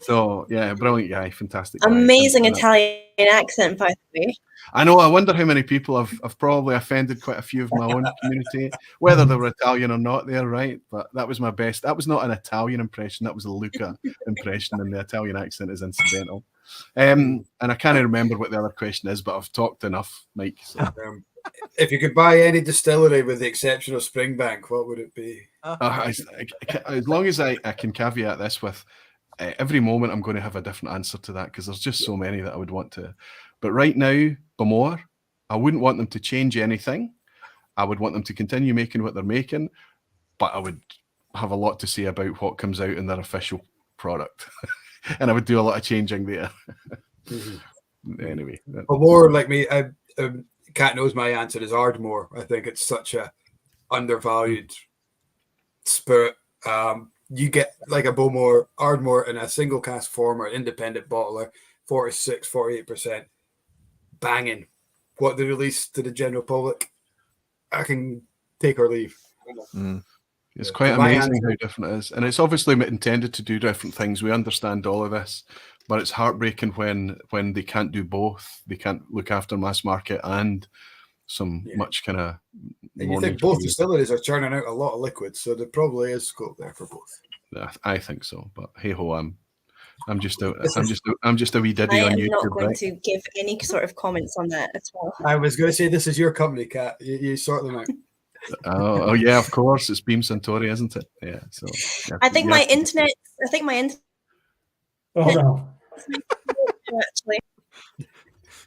So yeah, brilliant guy, fantastic guy. Amazing Italian accent, by the way. I know. I wonder how many people I've probably offended quite a few of my own community, whether they were Italian or not. They're right, but that was my best. That was not an Italian impression. That was a Luca impression, and the Italian accent is incidental. And I can't remember what the other question is, but I've talked enough, Mike. So. If you could buy any distillery with the exception of Springbank, what would it be? As long as I can caveat this with every moment, I'm going to have a different answer to that because there's just so many that I would want to. But right now, Bamor, I wouldn't want them to change anything. I would want them to continue making what they're making, but I would have a lot to say about what comes out in their official product. And I would do a lot of changing there. Anyway. Bamor, like me, Kat knows my answer is Ardmore. I think it's such a undervalued spirit. You get like a Bowmore, Ardmore in a single cask form or independent bottler, 46, 48%. Banging. What they release to the general public, I can take or leave. It's quite amazing how different it is. And it's obviously intended to do different things. We understand all of this, but it's heartbreaking when they can't do both. They can't look after mass market and some much kind of... And you think both distilleries are churning out a lot of liquids, so there probably is scope there for both. Yeah, I think so, but hey-ho, I'm just a wee diddy on YouTube. I am not going to give any sort of comments on that at all. I was going to say, this is your company, Kat. You sort them out. Oh yeah, of course. It's Beam Suntory, isn't it? Yeah. So yeah, I think my internet. Oh no! Actually,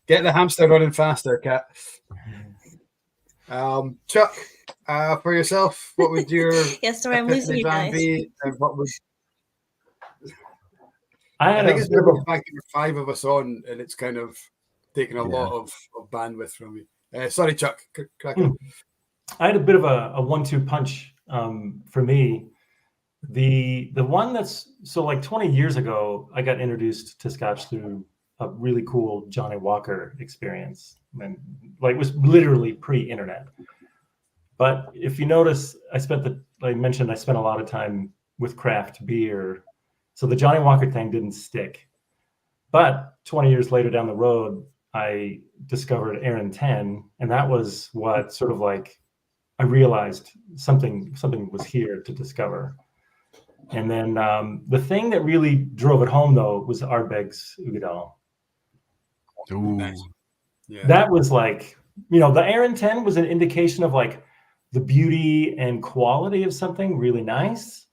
get the hamster running faster, Kat. Chuck, for yourself, what would your yes, sorry, I'm losing you guys. Be, and what would... I think it's been about 5 of us on, and it's kind of taken a lot of bandwidth from me. Sorry, Chuck. Crack on. I had a bit of a 1-2 punch for me. The one that's so like 20 years ago, I got introduced to Scotch through a really cool Johnny Walker experience, and like it was literally pre-internet. But if you notice, I spent a lot of time with craft beer, so the Johnny Walker thing didn't stick. But 20 years later down the road, I discovered Aaron 10, and that was what sort of like I realized something was here to discover. And then the thing that really drove it home, though, was Ardbeg's Ugadal. Ooh. Nice. Yeah. That was like, the Aaron 10 was an indication of like the beauty and quality of something really nice.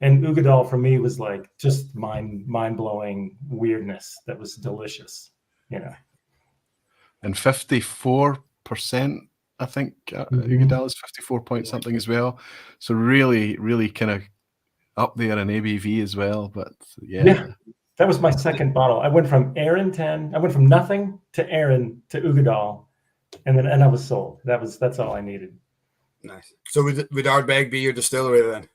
And Ugadal for me was like just mind-blowing weirdness that was delicious, And 54%, I think, Ugadal is 54 point something as well. So really, really kind of up there in ABV as well. But yeah. That was my second bottle. I went from Aaron 10. I went from nothing to Aaron to Ugadal, and I was sold. That's all I needed. Nice. So would Ardbeg be your distillery then?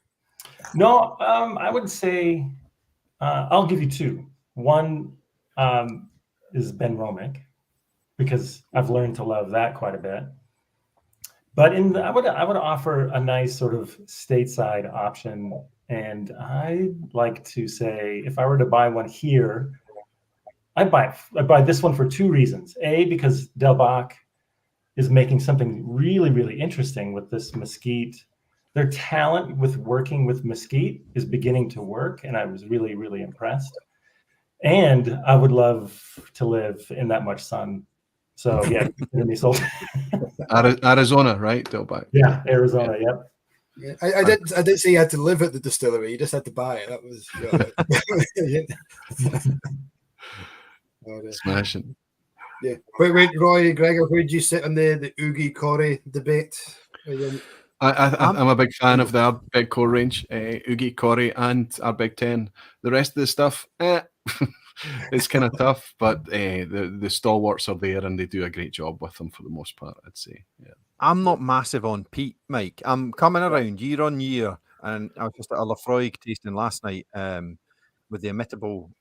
No, I would say I'll give you 2. One is Ben Romick, because I've learned to love that quite a bit. But I would offer a nice sort of stateside option, and I'd like to say if I were to buy one here, I'd buy this one for two reasons. A, because Del Bach is making something really, really interesting with this mesquite. Their talent with working with mesquite is beginning to work, and I was really, really impressed. And I would love to live in that much sun. So yeah, consider me sold. Arizona, right? Del Bach. Yeah, Arizona. Yep. Yeah, I didn't say you had to live at the distillery. You just had to buy it. That was Smashing. Yeah. Wait, Roy, Gregor, where did you sit on the Oogie Corey debate? I'm a big fan of the Big Core range, Oogie, Corey, and our Big Ten. The rest of the stuff, it's kind of tough, but the stalwarts are there and they do a great job with them for the most part, I'd say. Yeah. I'm not massive on peat, Mike. I'm coming around year on year, and I was just at a Lafroig tasting last night with the inimitable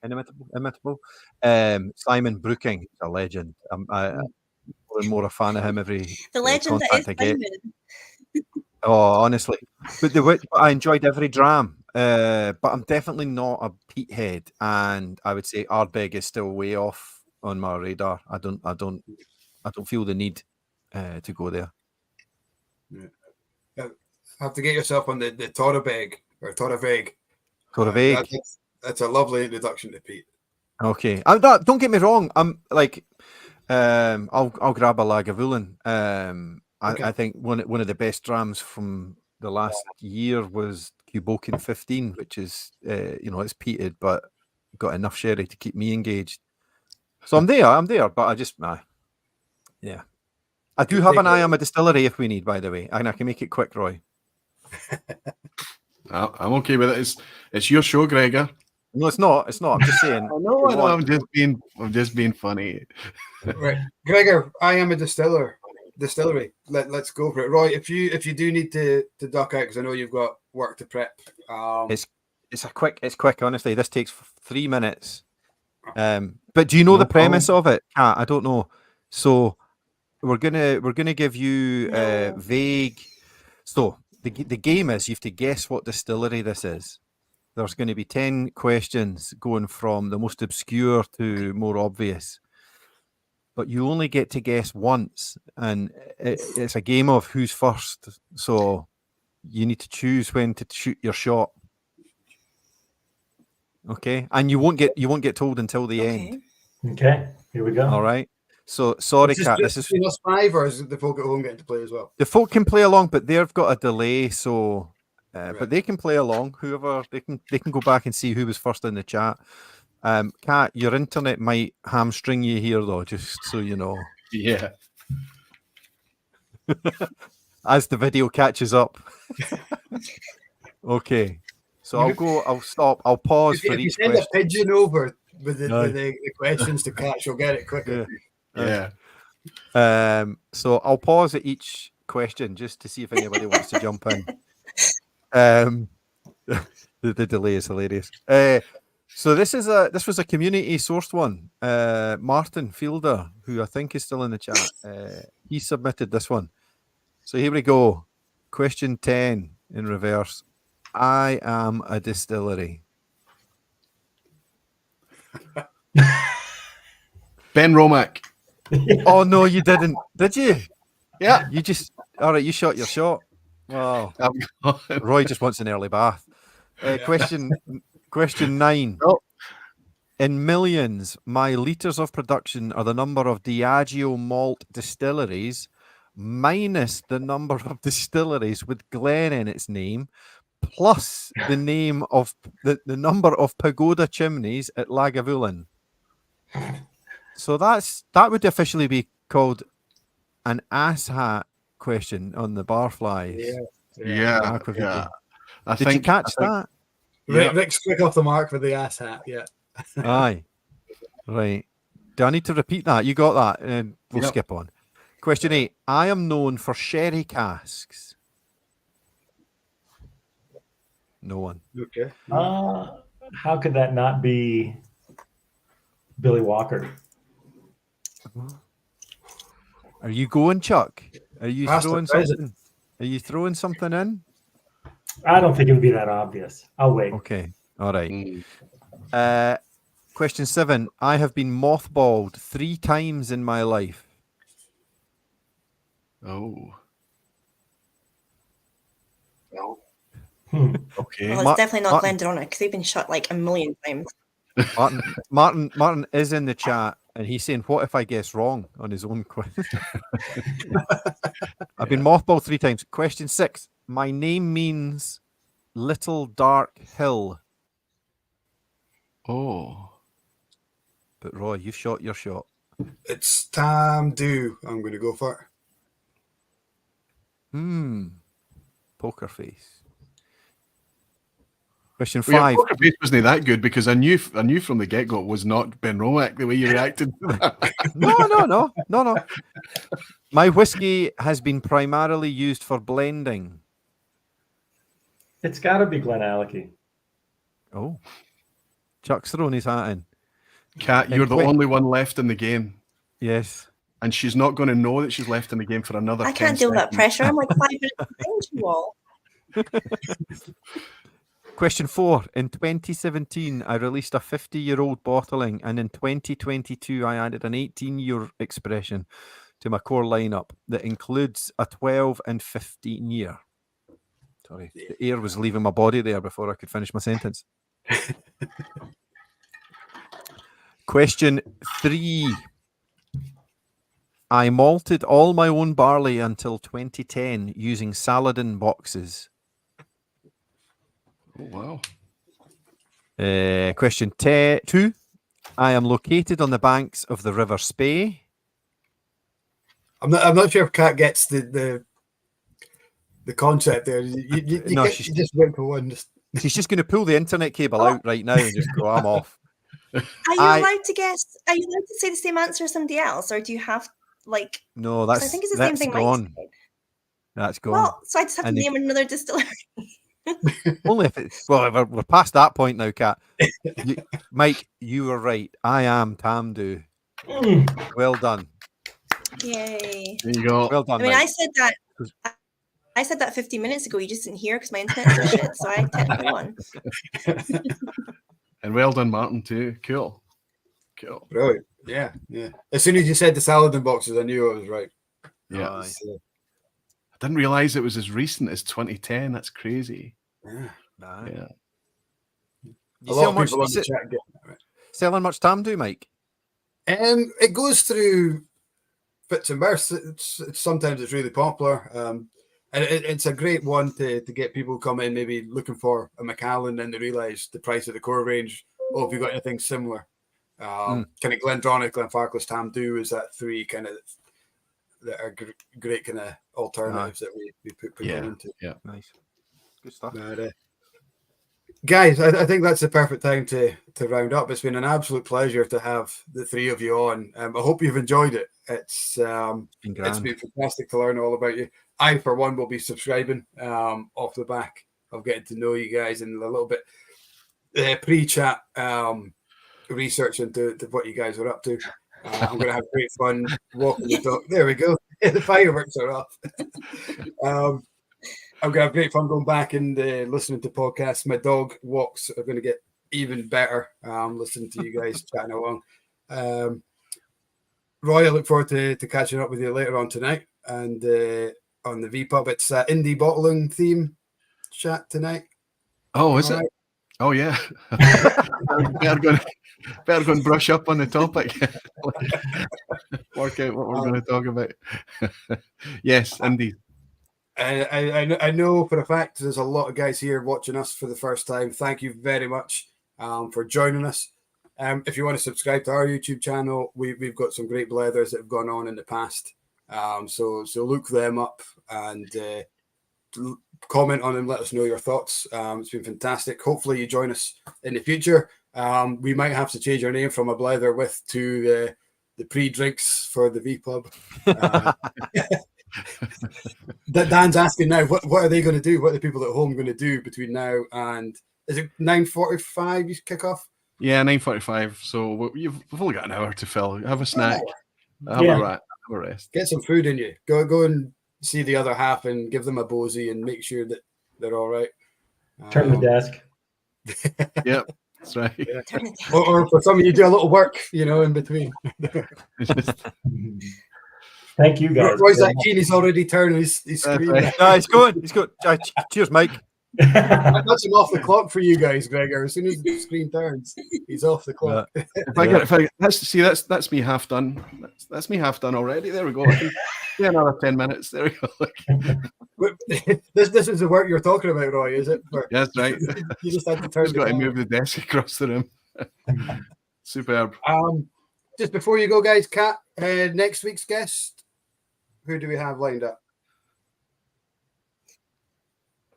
Simon Brooking, a legend. I'm more and more a fan of him every The legend that is contact I get. Simon. Oh, honestly, but I enjoyed every dram. But I'm definitely not a peat head, and I would say Ardbeg is still way off on my radar. I don't feel the need to go there. Yeah. Have to get yourself on the Torabeg or Toraveg. Toraveg. That's a lovely introduction to peat. Okay, don't get me wrong. I'm like, I'll grab a Lagavulin. Okay. I think one of the best drams from the last year was Cuboken 15, which is it's peated but got enough sherry to keep me engaged. So I'm there, but I just yeah. I do have an eye on my distillery if we need, by the way, and I can make it quick, Roy. I'm okay with it. It's your show, Gregor. No, it's not. It's not. I'm just saying. I know. I'm just being funny. Right, Gregor. I am a distillery. Let's go for it, Roy. If you do need to duck out because I know you've got work to prep. It's quick. Honestly, this takes 3 minutes. But do you know the premise of it? Kat, I don't know. So we're gonna give you vague. So the game is you have to guess what distillery this is. There's going to be 10 questions going from the most obscure to more obvious. But you only get to guess once, and it's a game of who's first. So you need to choose when to shoot your shot. Okay, and you won't get told until the end. Okay, here we go. All right. So sorry, Kat. This is us 5, or is it the folk at home getting to play as well? The folk can play along, but they've got a delay. So, Right. but they can play along. Whoever they can go back and see who was first in the chat. Kat, your internet might hamstring you here, though, just so you know. Yeah. As the video catches up. Okay. So I'll stop. I'll pause for if you each send question. a pigeon over with the questions to catch, you'll get it quicker. Yeah. So I'll pause at each question just to see if anybody wants to jump in. The delay is hilarious. So this was a community sourced one. Martin Fielder, who I think is still in the chat, he submitted this one. So here we go. Question 10 in reverse. I am a distillery. Ben Romack. Oh no, you didn't, did you? Yeah. You just all right. You shot your shot. Wow. Roy just wants an early bath. Question 9. Oh. In millions, my litres of production are the number of Diageo malt distilleries minus the number of distilleries with Glen in its name, plus the name of the number of pagoda chimneys at Lagavulin. So that would officially be called an asshat question on the barflies. Yeah. Did you catch that? Rick's quick off the mark with the ass hat. Yeah. Aye. Right. Do I need to repeat that? You got that? We'll skip on. Question 8. I am known for sherry casks. No one. Okay. How could that not be Billy Walker? Are you going, Chuck? Are you Past or throwing present? something? Are you throwing something in? I don't think it would be that obvious. I'll wait. Okay. All right. Mm. Question 7. I have been mothballed 3 times in my life. Oh, No. okay. Well, it's definitely not Glendronach because they've been shot like a million times. Martin is in the chat and he's saying, "What if I guess wrong?" on his own question. I've been mothballed 3 times. Question 6. My name means little dark hill. Oh, But Roy, you've shot your shot. It's Tamdu. I'm going to go for it. Poker face. Question well, 5. your poker face wasn't that good because I knew from the get go it was not Ben Romack the way you reacted to that. No. My whiskey has been primarily used for blending. It's got to be Glen Alecky. Oh. Chuck's thrown his hat in. Kat, you're the only one left in the game. Yes. And she's not going to know that she's left in the game for another I 10 can't deal with that seconds. pressure. I'm like 5 minutes behind you all. Question 4. In 2017, I released a 50-year-old bottling, and in 2022, I added an 18-year expression to my core lineup that includes a 12 and 15-year. Sorry, the air was leaving my body there before I could finish my sentence. Question 3. I malted all my own barley until 2010 using Saladin boxes. Oh, wow. Question 2. I am located on the banks of the River Spey. I'm not sure if Kat gets the concept there. You just went for one. She's just going to pull the internet cable out right now and just go, I'm off. Are you allowed to guess? Are you allowed to say the same answer as somebody else, or do you have like? No, 'cause I think it's the same thing. Gone. That's gone. Well, so I just have to name another distillery. Only if it, well, we're past that point now, Kat. Mike, you were right. I am Tamdu. Well done. Yay! There you go. Well done. I mean, Mike. I said that 50 minutes ago. You just didn't hear because my internet's so shit. So I technically won. And well done, Martin, too. Cool. Brilliant. Yeah. As soon as you said the Saladin boxes, I knew I was right. Yeah. Aye. I didn't realize it was as recent as 2010. That's crazy. Yeah. Yeah. A lot of people on the chat get that right. Selling much Tamdu, Mike? It goes through fits and bursts. Sometimes it's really popular. And it's a great one to get people come in, maybe looking for a Macallan, and they realise the price of the core range. Oh, have you got anything similar? Kind of Glendronach, Glenfarclas, Tamdu is that 3 kind of that are great kind of alternatives that we put people into. Yeah, nice, good stuff. But, guys, I think that's the perfect time to round up. It's been an absolute pleasure to have the 3 of you on. I hope you've enjoyed it. It's been fantastic to learn all about you. I, for one, will be subscribing off the back of getting to know you guys and a little bit pre-chat research into what you guys are up to. I'm going to have great fun walking the dog. There we go. The fireworks are off. I'm going to have great fun going back and listening to podcasts. My dog walks are going to get even better listening to you guys chatting along. Roy, I look forward to catching up with you later on tonight and on the VPub. It's indie bottling theme chat tonight. Oh, is it? Right. Oh, yeah. better go and brush up on the topic. Work out what we're going to talk about. Yes, indeed. I know for a fact there's a lot of guys here watching us for the first time. Thank you very much for joining us. If you want to subscribe to our YouTube channel, we've got some great blethers that have gone on in the past. So look them up and comment on them. Let us know your thoughts. It's been fantastic. Hopefully you join us in the future. We might have to change our name from a Blether with to the pre-drinks for the VPub. Dan's asking now, what are they going to do? What are the people at home going to do between now and is it 9:45 you kick off? Yeah, 9:45. So we've only got an hour to fill. Have a snack. Have a rest. Get some food in you. Go and see the other half and give them a bosey and make sure that they're all right. Turn the desk. Yep, that's right. Yeah. Turn it down. Or for some of you, do a little work, in between. Thank you guys. Roy's that keen, he's already turned. He's screaming. right. No, he's good. He's good. Cheers, Mike. That's him off the clock for you guys, Gregor. As soon as the screen turns, he's off the clock. That's me half done. That's me half done already. There we go. I can do another 10 minutes. There we go. This is the work you're talking about, Roy, is it? Yes, right. You just had to turn. Just got to move the desk across the room. Superb. Just before you go, guys, Kat, next week's guest, who do we have lined up?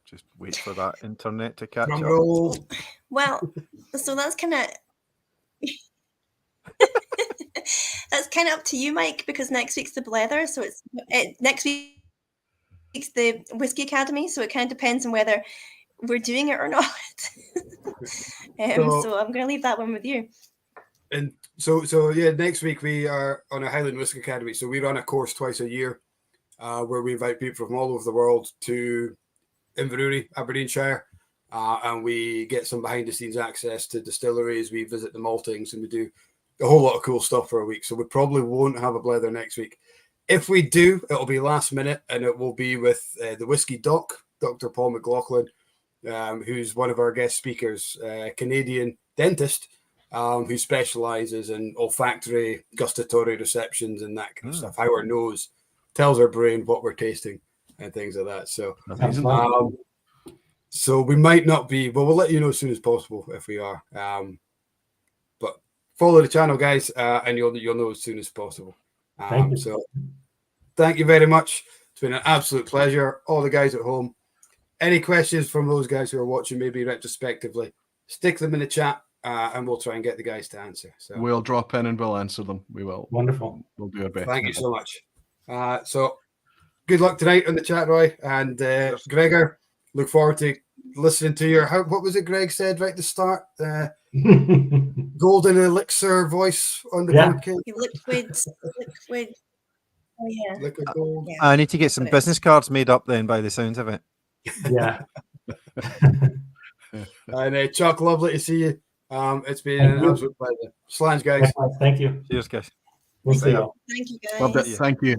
Just wait for that internet to catch Drum up. roll. Well, so that's kind of up to you, Mike, because next week's the Blether, so it's next week's the Whisky Academy, so it kind of depends on whether we're doing it or not. So I'm going to leave that one with you. And so yeah, next week we are on a Highland Whisky Academy. So we run a course twice a year where we invite people from all over the world to Inverurie, Aberdeenshire, and we get some behind the scenes access to distilleries. We visit the maltings and we do a whole lot of cool stuff for a week. So we probably won't have a Blether next week. If we do, it'll be last minute, and it will be with the Whisky Doc, Dr. Paul McLaughlin, who's one of our guest speakers, a Canadian dentist who specializes in olfactory gustatory receptions and that kind of stuff, how our nose tells our brain what we're tasting and things like that. So we might not be, but we'll let you know as soon as possible if we are. But follow the channel, guys, and you'll know as soon as possible. Thank you. So thank you very much. It's been an absolute pleasure. All the guys at home, any questions from those guys who are watching, maybe retrospectively, stick them in the chat, and we'll try and get the guys to answer. So We'll drop in and we'll answer them. We will. Wonderful. We'll do our best. thank you so much. So good luck tonight on the chat, Roy, and Gregor. Look forward to listening to your. What was it Greg said right at the start? Golden elixir voice on the podcast. Liquid. Oh yeah. Liquid gold. Yeah. I need to get some business cards made up then, by the sounds of it. Yeah. And Chuck, lovely to see you. It's been an absolute pleasure. Slàinte, guys. Thank you. Cheers, guys. We'll see you. Thank you, guys. Loved it. Thank you.